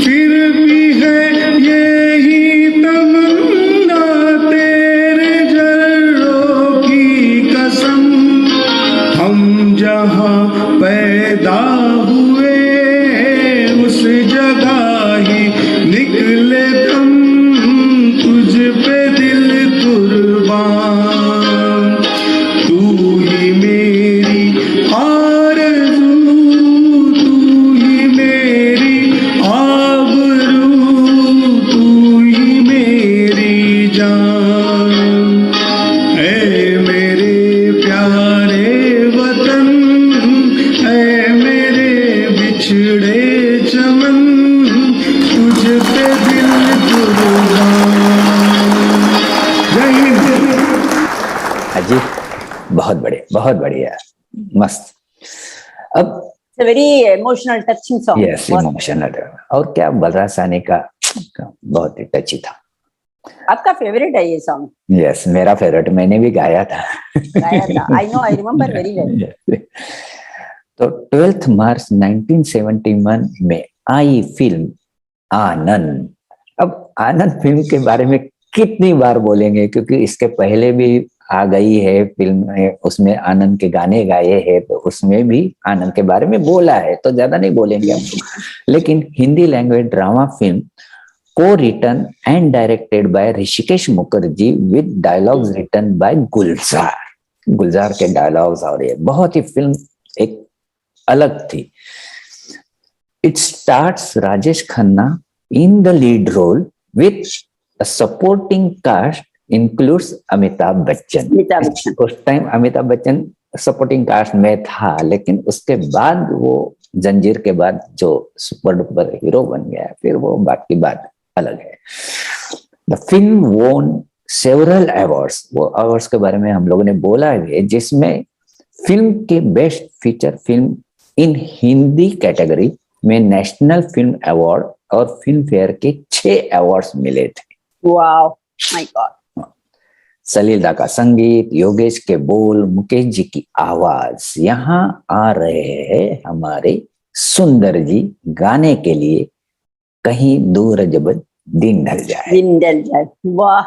फिर भी है यही तमन्ना तेरे जर्रों की कसम हम जहाँ पैदा हुए उस जगह ही निकले दम तुझ पे दिल कुर्बान तू ही मेरी आरज़ू तू ही मेरी आबरू तू ही मेरी जान ऐ मेरे प्यारे वतन ऐ मेरे बिछड़े चमन तुझ पे दिल कुर्बान जय हिंद अजी बहुत बढ़िया मस्त। अब It's a very emotional, touching song. Yes emotional और क्या बलराज साहनी का बहुत ही टची था। आपका फेवरेट है ये सॉन्ग? यस मेरा फेवरेट मैंने भी गाया था। गाया था। I know, I remember very well. तो 12 मार्च 1971 में आई फिल्म आनंद। अब आनंद फिल्म के बारे में कितनी बार बोलेंगे क्योंकि इसके पहले भी आ गई है फिल्म में, उसमें आनंद के गाने गाए हैं तो उसमें भी आनंद के बारे में बोला है तो ज्यादा नहीं बोलेंगे हम लोग। लेकिन हिंदी लैंग्वेज ड्रामा फिल्म को written and directed by Hrishikesh Mukherjee with dialogues written by Gulzar के डायलॉग्स और ये बहुत ही फिल्म एक अलग थी। It stars Rajesh Khanna in the lead role with a supporting cast includes Amitabh Bachchan. उस time Amitabh Bachchan supporting cast में था लेकिन उसके बाद वो जंजीर के बाद जो सुपर डुपर हीरो बन गया फिर वो बाकी बात अलग है। द फिल्म वोन सेवरल अवार्ड्स, वो अवार्ड्स के बारे में हम लोगों ने बोला है जिसमें फिल्म के best feature film in Hindi category में नेशनल फिल्म अवार्ड और फिल्म फेयर के 6 अवार्ड्स मिले थे। Wow my God. सलील दा का संगीत, योगेश के बोल, मुकेश जी की आवाज। यहाँ आ रहे हैं हमारे सुंदर जी गाने के लिए कहीं दूर जब दिन ढल जाए। दिन ढल जाए, वाह।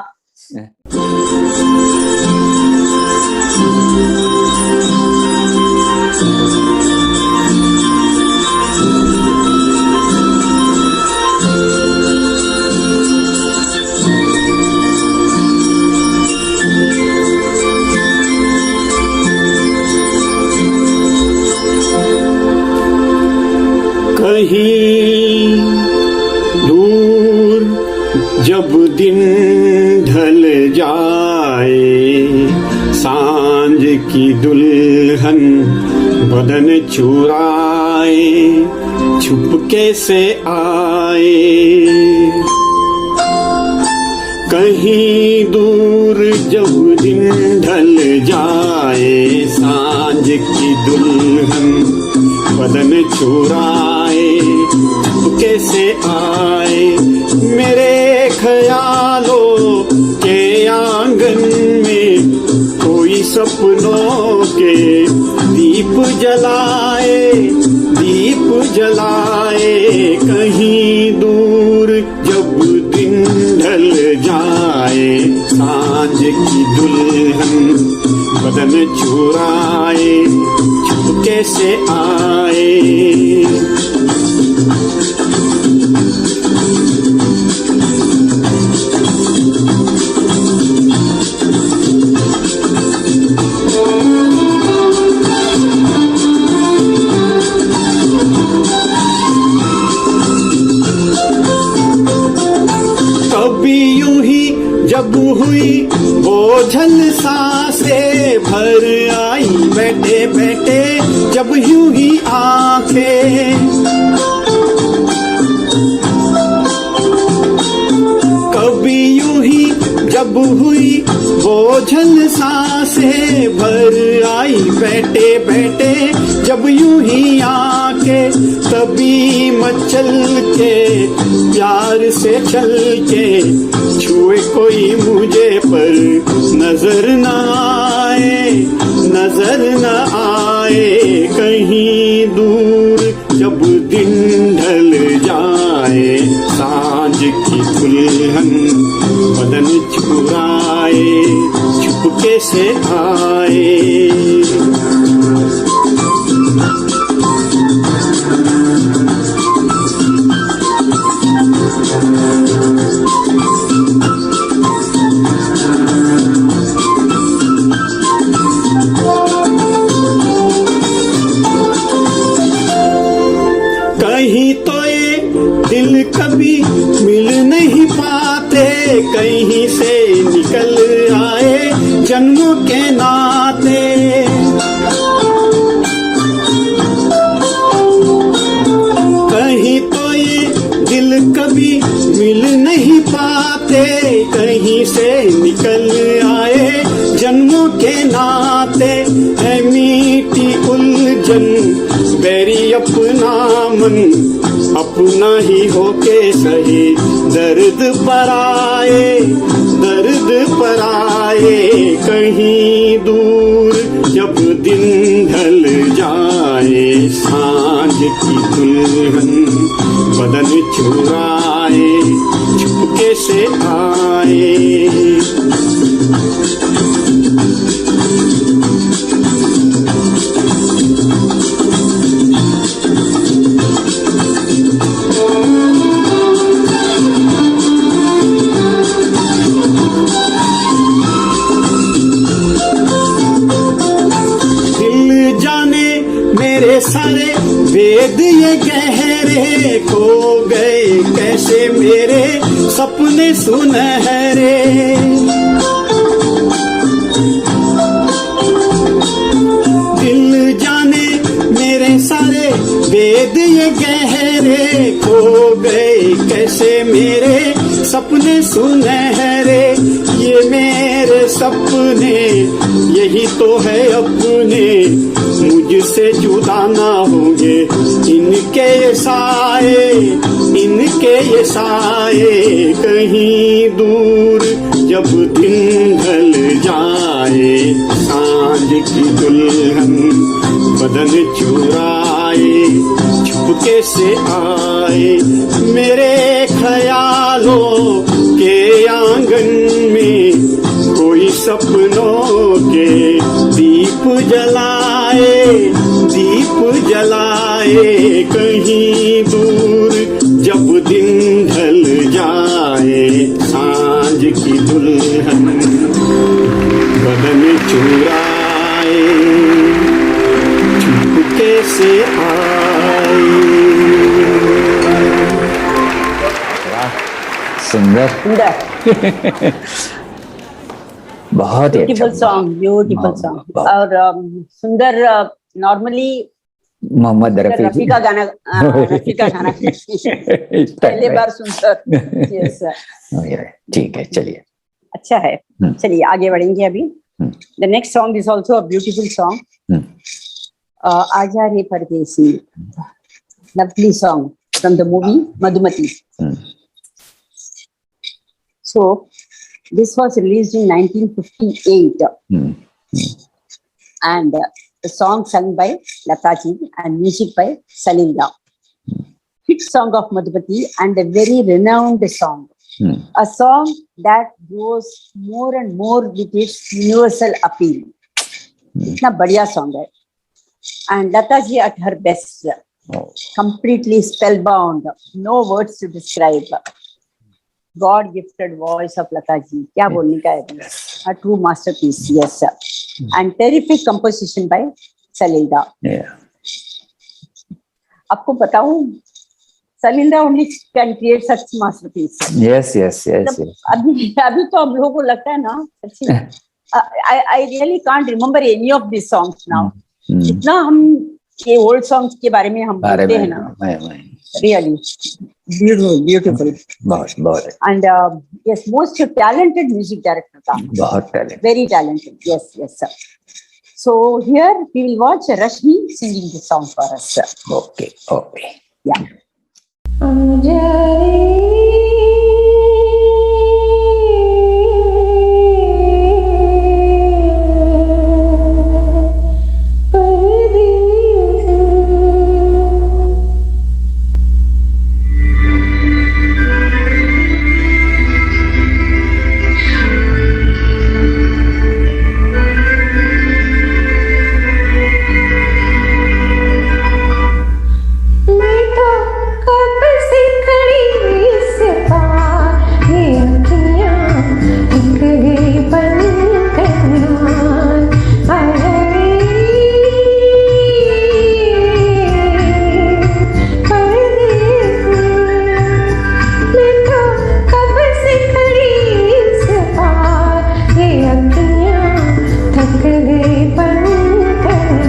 कहीं दूर जब दिन ढल जाए, सांझ की दुल्हन बदन चुराए छुपके से आए। कहीं दूर जब दिन ढल जाए, सांझ की दुल्हन बदन चुराए छुपके से आए। मेरे ख्यालों के आंगन में कोई सपनों के दीप जलाए, दीप जलाए। कहीं दूर जब दिन ढल जाए, सांझ की दुल्हन बदन चुराए छुपके से आए। कभी यूं ही जब हुई बोझल सांसें भर आई बैठे बैठे जब यूं ही आंखें। कभी यूं ही जब हुई बोझल सांसें भर आई बैठे बैठे जब यूं ही आंखें। तभी मचल के प्यार से चल के छुए कोई मुझे पर नजर न आए, नजर न आए। कहीं दूर जब दिन ढल जाए, सांझ की दुल्हन बदन चुराए छुपके से आए। कहीं तो ये दिल कभी मिल नहीं पाते, कहीं से निकल आए जन्मों के नाते। कहीं तो ये दिल कभी मिल नहीं पाते, कहीं से निकल आए जन्मों के नाते। है मीठी उलझन बैरी अपना मन, अपना ही होके सही दर्द पर आए, दर्द पर आए। कहीं दूर जब दिन ढल जाए, सांझ की दुल्हन बदन चुराए छुपके से आए। सारे वेद ये गहरे खो गए कैसे मेरे सपने सुनहरे। दिल जाने मेरे सारे वेद ये गहरे खो गए कैसे मेरे सपने सुनहरे। ये मेरे सपने यही तो है अपने, मुझसे जुदा ना होंगे इनके ये साए, इनके ये साए। कहीं दूर जब दिन ढल जाए, सांझ की दुल्हन बदन चुराए छुपके से आए। मेरे ख्यालों के आंगन में कोई सपनों के दीप जलाए, दीप जलाए। कहीं दूर जब दिन ढल जाए, सांझ की दुल्हन बदन चुराए छुपके से आए। सुंदर, सुंदर, बहुत ही ब्यूटीफुल अच्छा। सॉन्ग, ब्यूटीफुल बहुत- सॉन्ग। बहुत। और सुंदर नॉर्मली मोहम्मद रफी जी। रफी का गाना, रफी का गाना पहले बार सुनकर। यस, ठीक है, चलिए। अच्छा है। चलिए आगे बढ़ेंगे अभी। Hmm. The next song is also a beautiful song, आजा रे परदेसी, lovely song from the movie Madhumati. So this was released in 1958, and the song sung by Lata ji and music by Salil Rao. Hit song of Madhumati and a very renowned song. A song that grows more and more with its universal appeal. इतना बढ़िया song है. And Lata ji at her best, completely spellbound, no words to describe. God gifted voice of Lata ji. क्या बोलने का है? A true masterpiece, yes sir. And terrific composition by Salil Rao. आपको बताऊं, Salil Rao only can create such masterpiece. Yes. अभी तो हम लोगों को लगता है ना, सच्ची, I really can't remember any of these songs now. जितना हम ये old songs के बारे में हम बोलते हैं ना, really beautiful. बहुत And yes, most talented music director था, बहुत talent. very talented. Yes sir. So here we will watch Rashmi singing this song for us. Okay. Yeah. मैं तो कब से खड़ी इस पार, ये अखियाँ थक गई बन कर मैं तो कब से खड़ी इस पार, ये अखियाँ थक गई बन कर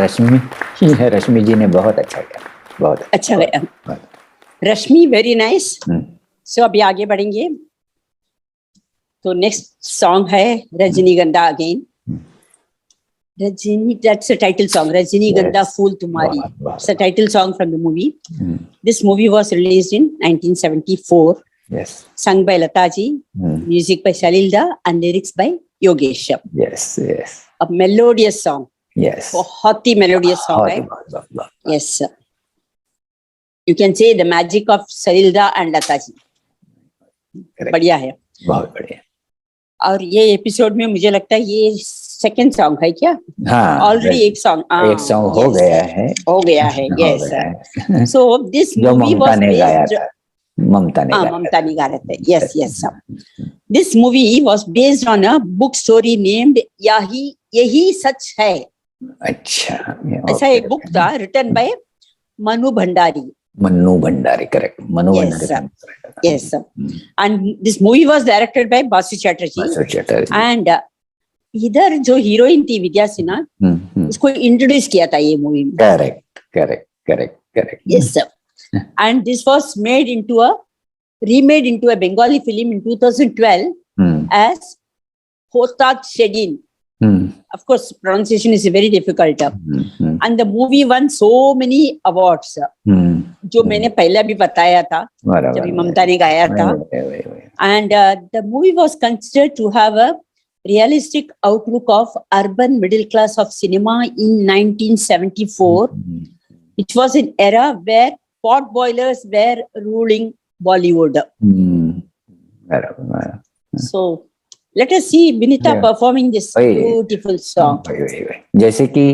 रश्मि जी ने बहुत अच्छा किया, बहुत अच्छा गया। बहुत। रश्मि वेरी नाइस। हम्म, सो अभी आगे बढ़ेंगे। तो नेक्स्ट सॉन्ग है रजनीगंधा again. Rajini, that's a title song. Rajinigandah Yes. Fool Tumhari. Wow, wow, It's a title song from the movie. Hmm. This movie was released in 1974, Yes. sung by Lata ji, Hmm. music by Salilda, and lyrics by Yogesh. Yes. Yes. A melodious song. Yes. बहुत ही melodious song है. बहुत। Yes. You can say the magic of Salilda and Lata ji. Correct. बढ़िया है। बहुत बढ़िया। और ये episode में मुझे लगता है ये सेकंड सॉन्ग है क्या? हाँ, ऑलरेडी एक सॉन्ग एक सॉन्ग हो गया है। हो गया है। हो यस। गया है। So this जो movie ममता was ने गाया based. था, ममता ने गाया ममता ने गाया था। Yes, yes. This movie was based on a book story named यही सच है। अच्छा, ऐसा एक बुक था written by Manu Bhandari. Mannu Bhandari, correct, Manu Yes, Bhandari. Yes. And this movie was directed by Basu Chatterjee. Basu Chatterjee. And इधर जो हीरोइन थी विद्या सिन्हा, उसको इंट्रोड्यूस किया था ये मूवी में। Correct. Yes, sir. And this was remade into a Bengali film in 2012 as Hotat Shedin. Of course, pronunciation is very difficult. And the movie won so many awards. जो मैंने पहले भी बताया था, जब ममता ने गाया था. And the movie was considered to have a realistic outlook of urban middle class of cinema in 1974. It was an era where pot boilers were ruling Bollywood. So let us see Vinita Yeah. performing this beautiful song. जैसे कि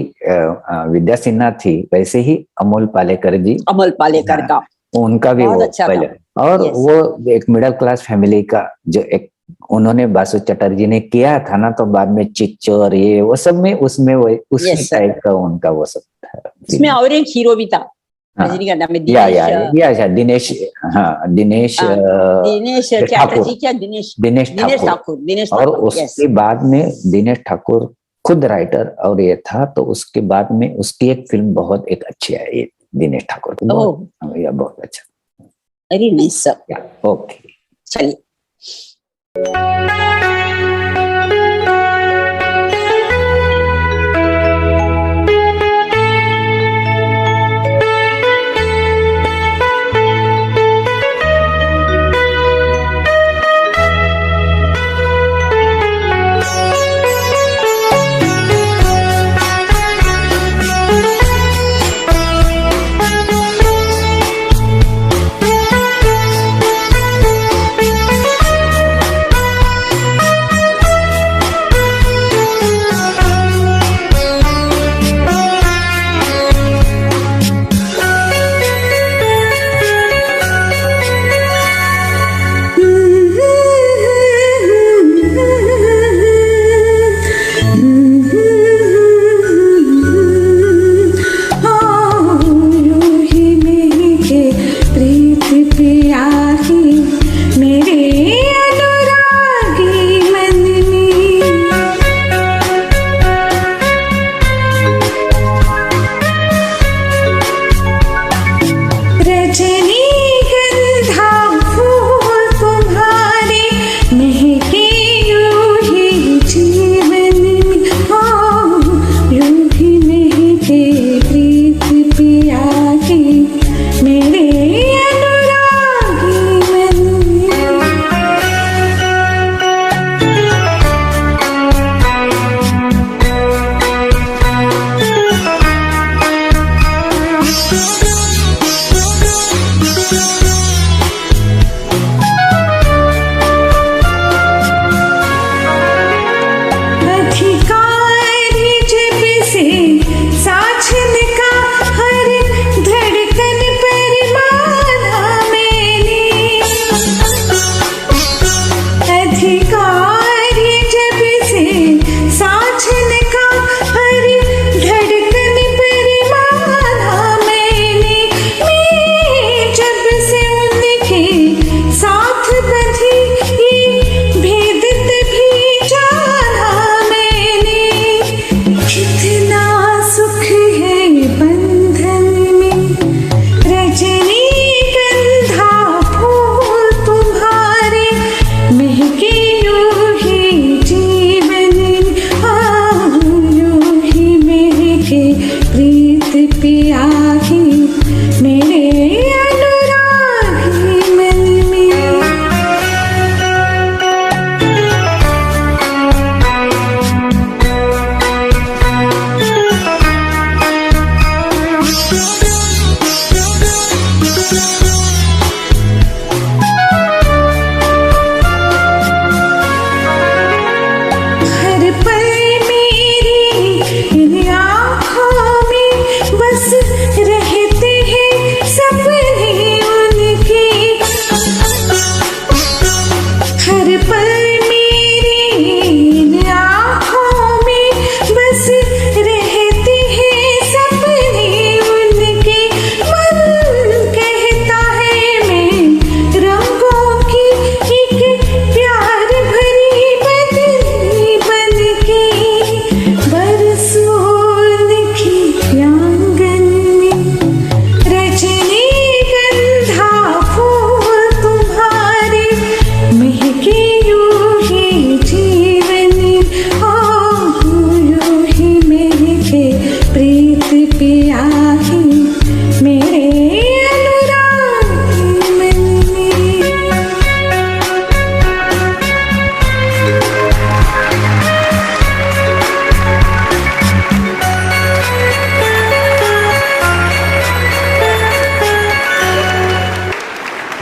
विद्या सिन्हा थी, वैसे ही अमोल पालेकर जी, अमल पालेकर का उनका भी बहुत वो अच्छा पहले, और Yes. वो एक मिडिल क्लास फैमिली का जो एक उन्होंने बासु चटर्जी ने किया था ना, तो बाद में चिच्चोर ये वो सब में उसमें वो उसी Yes, sir. टाइप का उनका वो सब था। इसमें और एक हीरो भी था हाँ। रजनीगंधा में, दिनेश, हाँ दिनेश दिनेश ठाकुर। चैटर्जी क्या दिनेश दिनेश दिनेश ठाकुर। और ठाकुर, yes. उसके बाद में दिनेश ठाकुर खुद राइटर और ये था, तो उसके बाद में उसकी एक फिल्म बहुत एक अच्छी है, ये दिनेश ठाकुर की, बहुत अच्छा। Very nice sir. ओके, चलिए।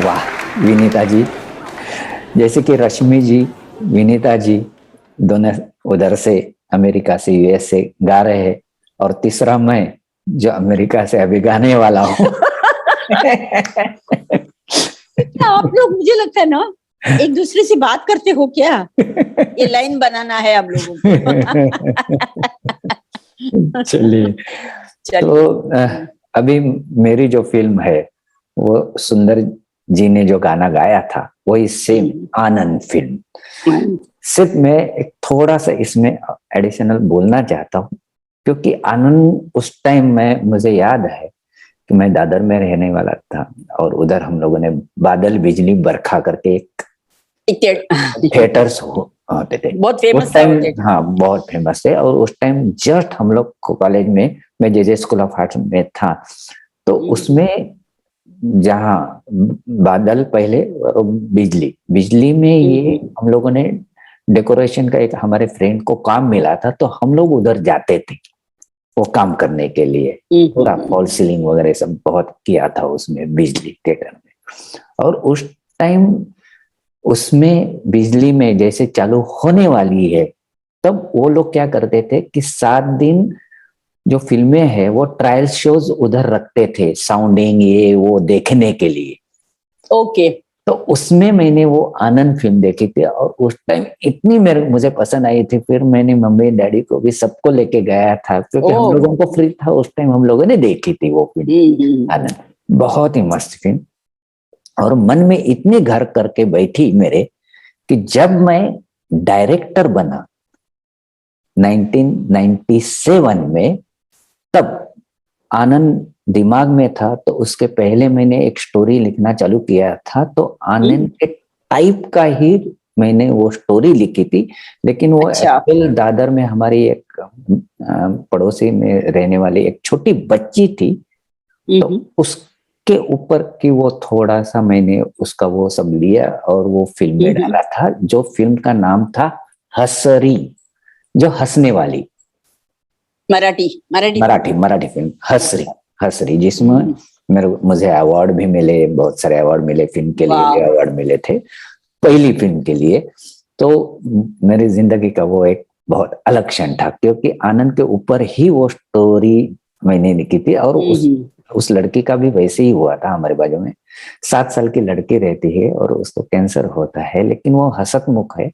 वाह विनीता जी, जैसे कि रश्मि जी, विनीता जी दोनों उधर से अमेरिका से यूएस से गा रहे हैं, और तीसरा मैं जो अमेरिका से अभी गाने वाला हूँ। आप लोग मुझे लगता है ना एक दूसरे से बात करते हो क्या? ये लाइन बनाना है आप लोगों को। चलिए, तो अभी मेरी जो फिल्म है वो सुंदर जी ने जो गाना गाया था वही सेम आनंद फिल्म। सिर्फ मैं एक थोड़ा सा इसमें एडिशनल बोलना चाहता हूँ, क्योंकि आनंद उस टाइम में मुझे याद है कि मैं दादर में रहने वाला था, और उधर हम लोगों ने बादल बिजली बरखा करके एक थिएटर्स होते थे, बहुत फेमस उस टाइम। हाँ, बहुत फेमस है। और उस टाइम जस्ट हम लोग कॉलेज में, मैं जे स्कूल ऑफ आर्ट्स में था, तो उसमें जहाँ बादल पहले और बिजली में ये हम लोगों ने डेकोरेशन का एक हमारे फ्रेंड को काम मिला था, तो हम लोग उधर जाते थे वो काम करने के लिए। पूरा फॉल सीलिंग वगैरह सब बहुत किया था उसमें बिजली थिएटर में। और उस टाइम उसमें बिजली में जैसे चालू होने वाली है, तब वो लोग क्या करते थे कि 7 दिन जो फिल्में हैं वो ट्रायल शोज उधर रखते थे, साउंडिंग ये वो देखने के लिए। ओके। तो उसमें मैंने वो आनंद फिल्म देखी थी, और उस टाइम इतनी मुझे पसंद आई थी, फिर मैंने मम्मी डैडी को भी सबको लेके गया था, क्योंकि हम लोगों को फ्री था उस टाइम, हम लोगों ने देखी थी वो फिल्म आनंद। बहुत ही मस्त फिल्म, और मन में इतनी घर करके बैठी मेरे कि जब मैं डायरेक्टर बना 1997 में, तब आनंद दिमाग में था। तो उसके पहले मैंने एक स्टोरी लिखना चालू किया था, तो आनंद के टाइप का ही मैंने वो स्टोरी लिखी थी। लेकिन वो एक्चुअल दादर में हमारी एक पड़ोसी में रहने वाली एक छोटी बच्ची थी, तो उसके ऊपर की वो थोड़ा सा मैंने उसका वो सब लिया और वो फिल्म में डाला था, जो फिल्म का नाम था हसरी, जो हंसने वाली मराठी फिल्म हसरी, जिसमें मुझे अवार्ड भी मिले, बहुत सारे अवार्ड मिले, फिल्म के लिए अवार्ड मिले थे पहली फिल्म के लिए। तो मेरी जिंदगी का वो एक बहुत अलग क्षण था, क्योंकि आनंद के ऊपर ही वो स्टोरी मैंने लिखी थी। और उस लड़की का भी वैसे ही हुआ था, हमारे बाजू में 7 साल की लड़की रहती है और उसको कैंसर होता है, लेकिन वो हंसमुख है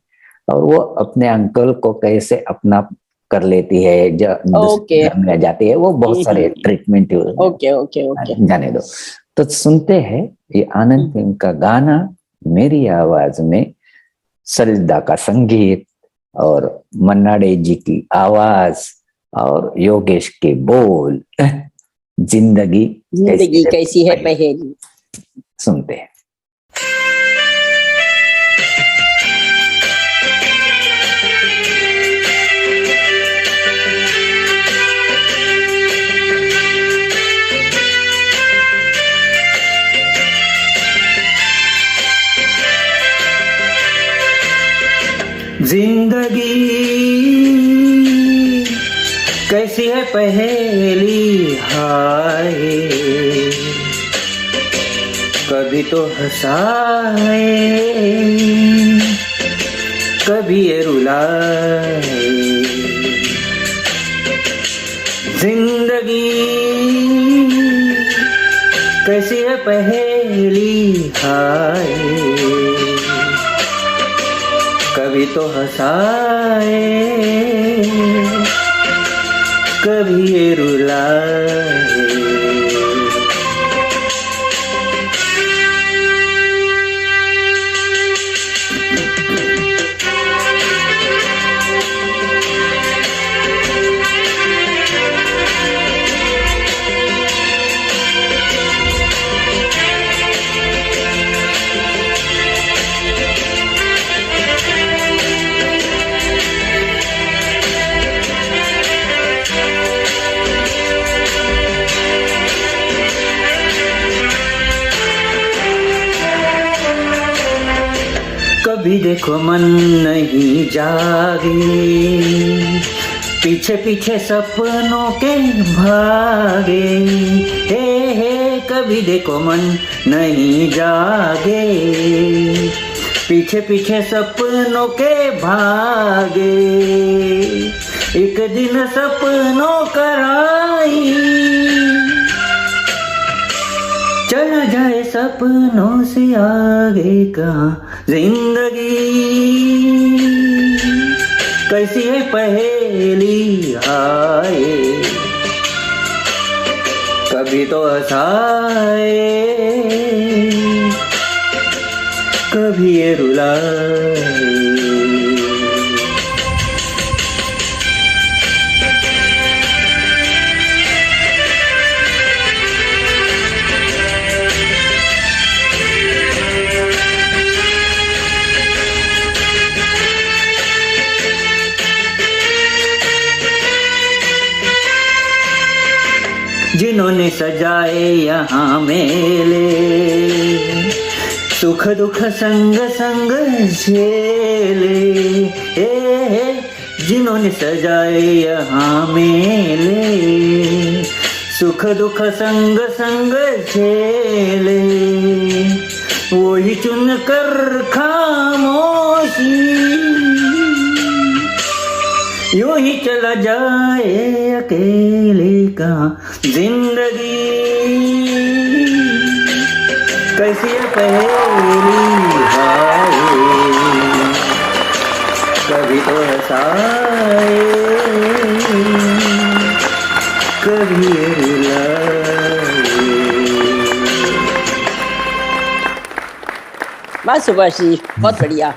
और वो अपने अंकल को कैसे अपना कर लेती है, घर में जाती है, वो बहुत सारे ट्रीटमेंट जाने दो। तो सुनते हैं ये आनंद फिल्म का गाना मेरी आवाज में, सरिता का संगीत और मन्ना डे जी की आवाज और योगेश के बोल, जिंदगी कैसी है पहेली। सुनते हैं। जिंदगी कैसी है पहेली, हाय कभी तो हंसाए कभी ये रुलाए। जिंदगी कैसी है पहेली, हाय कभी तो हंसाए कभी ये रुलाए। कभी देखो मन नहीं जागे, पीछे पीछे सपनों के भागे, हे कभी देखो मन नहीं जागे। पीछे पीछे सपनों के भागे, एक दिन सपनों कराई, चला जाए सपनों से आगे कहाँ जिंदगी। कैसी है पहेली आए, कभी तो हंसाए, कभी ये रुलाए। जिन्होंने सजाए यहाँ मेले, सुख दुख संग संग झेले, जिन्होंने सजाए यहाँ मेले, सुख दुख संग संग झेले, वही चुन कर खामोशी, यूं ही चला जाए अकेले का जिंदगी। कैसी है पहेली हाय, कभी तो हंसाए, कभी रुलाए। बस सुभाष जी, बहुत बढ़िया।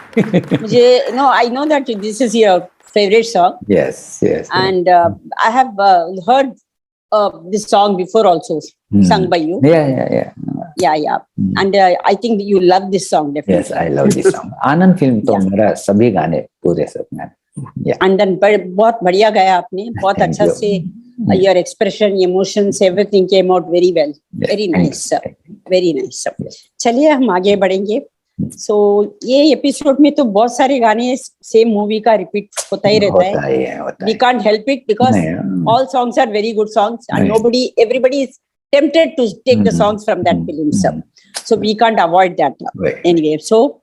मुझे I know that this is your favorite song. Yes, yes. And I have heard this song before also, sung by you. Yeah. And I think you love this song definitely. Yes, I love this song. Anand film तो मेरा सभी गाने पूरे सब गाने. Yeah. And then बहुत बढ़िया गाया आपने, बहुत Thank अच्छा you. से your expression, emotions, everything came out very well. Yes, Very thank nice, you. very nice. चलिए हम आगे बढ़ेंगे. So ये एपिसोड में तो बहुत सारे गाने सेम मूवी का रिपीट होता ही रहता है. We can't help it because all songs are very good songs and everybody is tempted to take the songs from that film. So we can't avoid that anyway. So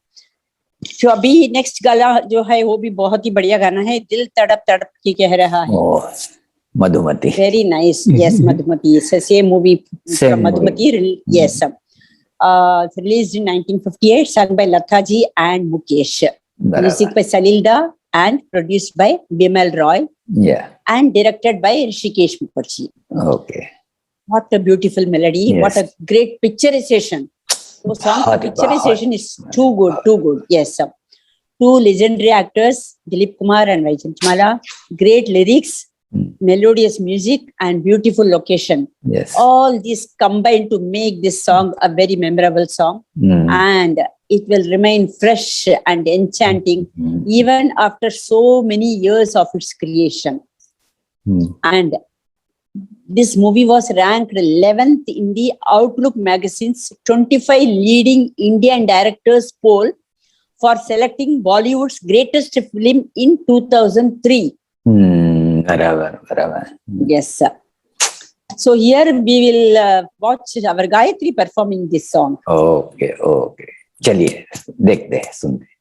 जो अभी next गाना जो है वो भी बहुत ही बढ़िया गाना है, दिल तड़प तड़प के कह रहा है. Madhumati. Very nice. Yes, Madhumati. It's the same movie from Madhumati. Yes. Released in 1958, sung by Latha ji and Mukesh. Music by Salil Da and produced by Bimal Roy. Yeah. And directed by Rishikesh Mukherjee. Okay. What a beautiful melody. Yes. What a great picturization. So song picturization is too good. Yes. Two legendary actors, Dilip Kumar and Vaijantamala. Great lyrics. Melodious music and beautiful location. Yes. All these combined to make this song a very memorable song, and it will remain fresh and enchanting even after so many years of its creation. And this movie was ranked 11th in the Outlook magazine's 25 leading Indian directors poll for selecting Bollywood's greatest film in 2003. बराबर. Yes, sir. So here we will watch our Gayatri performing this song. Okay. चलिए देखते हैं, सुनते हैं.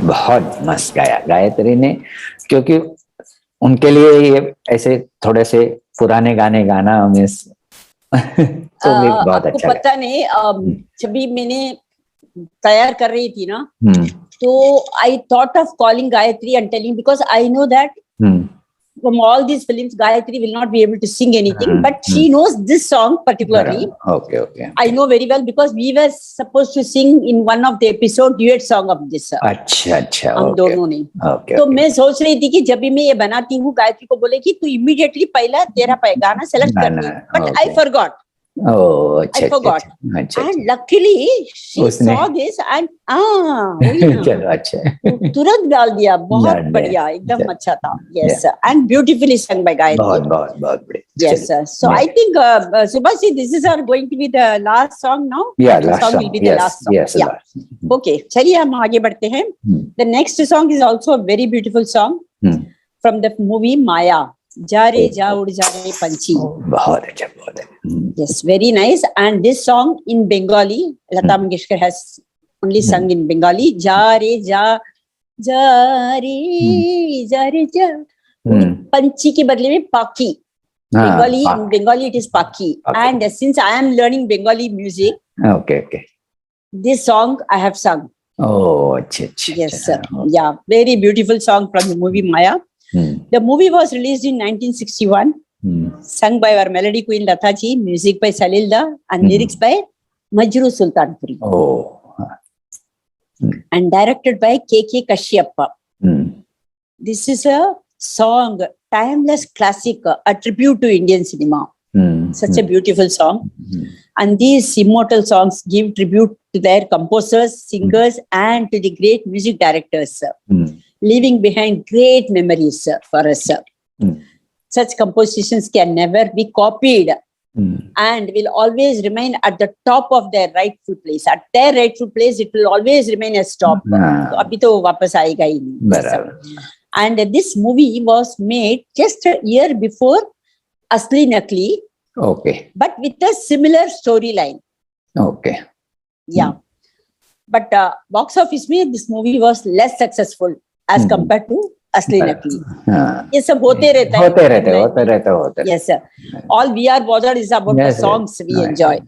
बहुत मस्त गाया गायत्री ने, क्योंकि उनके लिए ये ऐसे थोड़े से पुराने गाने गाना हमें तो भी बहुत आपको अच्छा पता नहीं, जब भी मैंने तैयार कर रही थी ना, लगा। तो I thought of calling Gayatri and telling, because I know that hmm, from all these films Gayatri will not be able to sing anything, but she Hmm. knows this song particularly. Okay okay I know very well because we were supposed to sing in one of the episode duet song of this. अच्छा अच्छा हम okay दोनों ने। Okay तो मैं सोच रही थी कि जब भी मैं ये बनाती हूँ, गायत्री को बोले कि तू इमीडिएटली पहला तेरा गाना सेलेक्ट कर गाना, ली, बट आई okay. फॉरगॉट ओह अच्छा I forgot. अच्छा अच्छा and luckily she उसने- saw this and वही ना, चलो अच्छा तुरंत डाल दिया, बहुत डाल दिया। बढ़िया, एकदम चलो। अच्छा था। Yes, and beautifully sung by Gayatri. बहुत बहुत बहुत बढ़िया। Yes, चलिए। sir. So I think, Subhashi, this is our going to be the last song now. Yeah, The last song song. will be the Yes, last song. yes, Yeah. last. Okay. चलिए हम आगे बढ़ते हैं. The next song is also a very beautiful song from the movie Maya. जा रे जा उड़ जा रे पंछी. बहुत अच्छा बहुत अच्छा। Yes, very nice. And this song in Bengali, Lata Mangeshkar has only sung in Bengali. जा रे जा जा पंछी के बदले में पाखी. Bengali, in Bengali it is Paki. And since I am learning Bengali music, okay okay this song I have sung. ओह अच्छे अच्छे। Yes, sir. Yeah, very beautiful song from the movie Maya. The movie was released in 1961, sung by our melody queen Lata ji, music by Salil Da, and lyrics by Majru Sultanpuri, oh and directed by K.K. Kashyap. This is a song, timeless classic, a tribute to Indian cinema. Such a beautiful song. And these immortal songs give tribute to their composers, singers, and to the great music directors, leaving behind great memories for us. Such compositions can never be copied and will always remain at the top of their rightful place. At their rightful place, it will always remain as top. तो अभी तो वापस आएगा ही नहीं. बराबर। And this movie was made just a year before Asli Nakli, okay but with a similar storyline. Okay Yeah. But box office में this movie was less successful as compared to Asli Nakli. हाँ ये सब होते रहता है. होते रहते Yes, sir. All we are bothered is about Yes, the songs we yes. enjoy.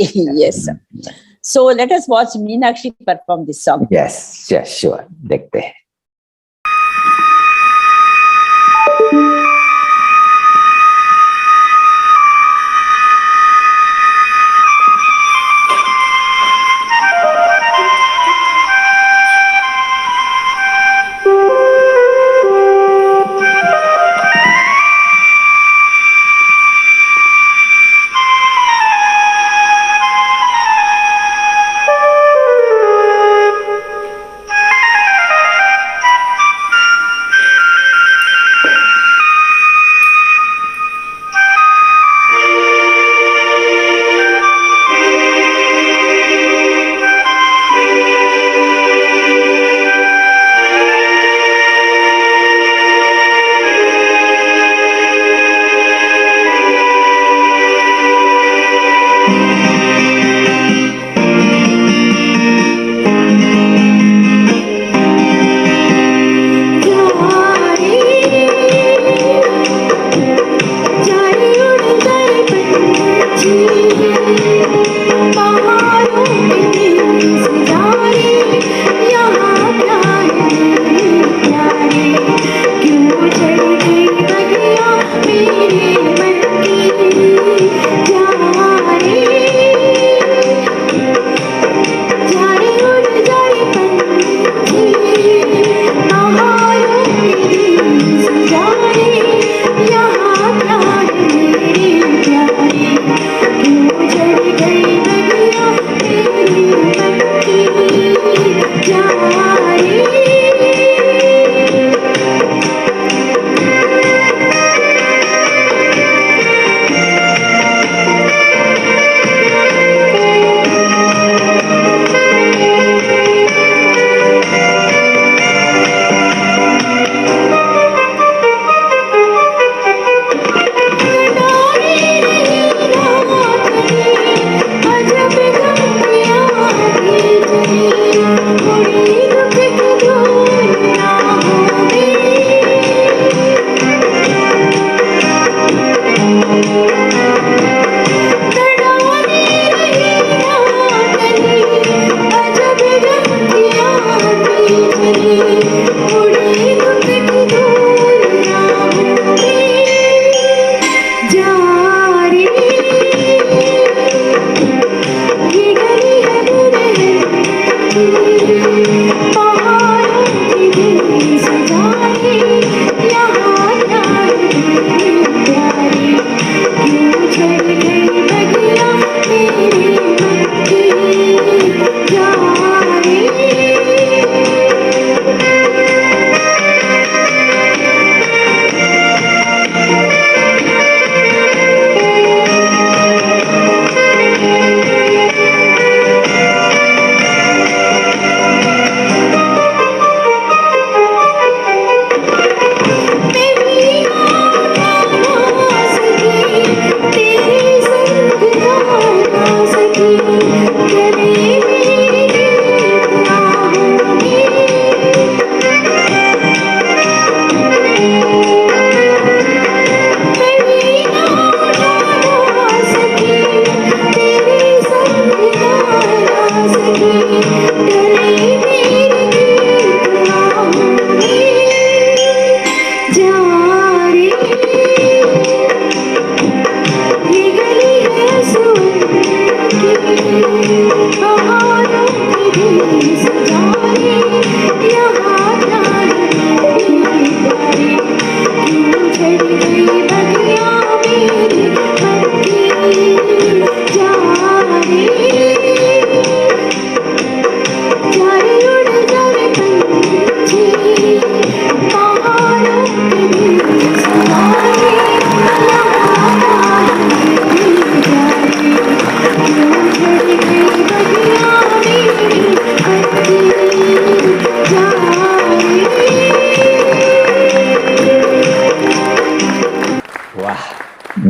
Yes, sir. So let us watch Meenakshi perform this song. Yes yes sure देखते हैं।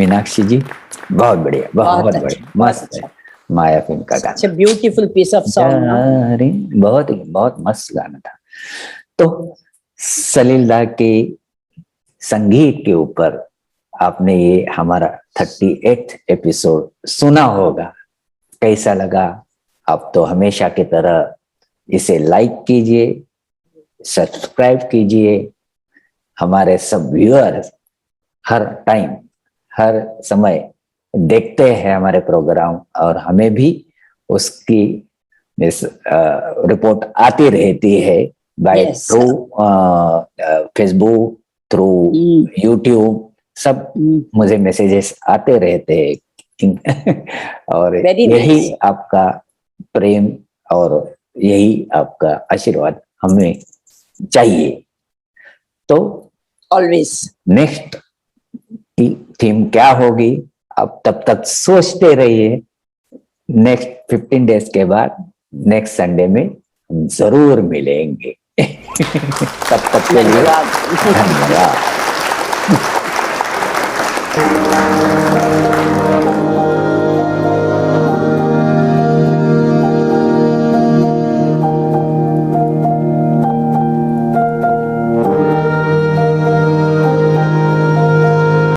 मीनाक्षी जी, बहुत बढ़िया, बहुत बहुत बढ़िया, बहुत मस्त है। अच्छा। माया फिल्म का गाना। Such a beautiful piece of song. no? अरे बहुत बहुत मस्त गाना था। तो सलील दा के संगीत के ऊपर आपने ये हमारा 38th एपिसोड सुना होगा, कैसा लगा? आप तो हमेशा की तरह इसे लाइक कीजिए, सब्सक्राइब कीजिए। हमारे सब व्यूअर्स हर टाइम हर समय देखते हैं हमारे प्रोग्राम, और हमें भी उसकी रिपोर्ट आती रहती है by Yes. Through Facebook, through YouTube, सब मुझे मैसेजेस आते रहते हैं। और Very यही nice. आपका प्रेम और यही आपका आशीर्वाद हमें चाहिए। तो Always. नेक्स्ट की थीम क्या होगी, आप तब तक सोचते रहिए। नेक्स्ट 15 डेज के बाद नेक्स्ट संडे में हम जरूर मिलेंगे। तब तक के लिए धन्यवाद। धन्यवाद।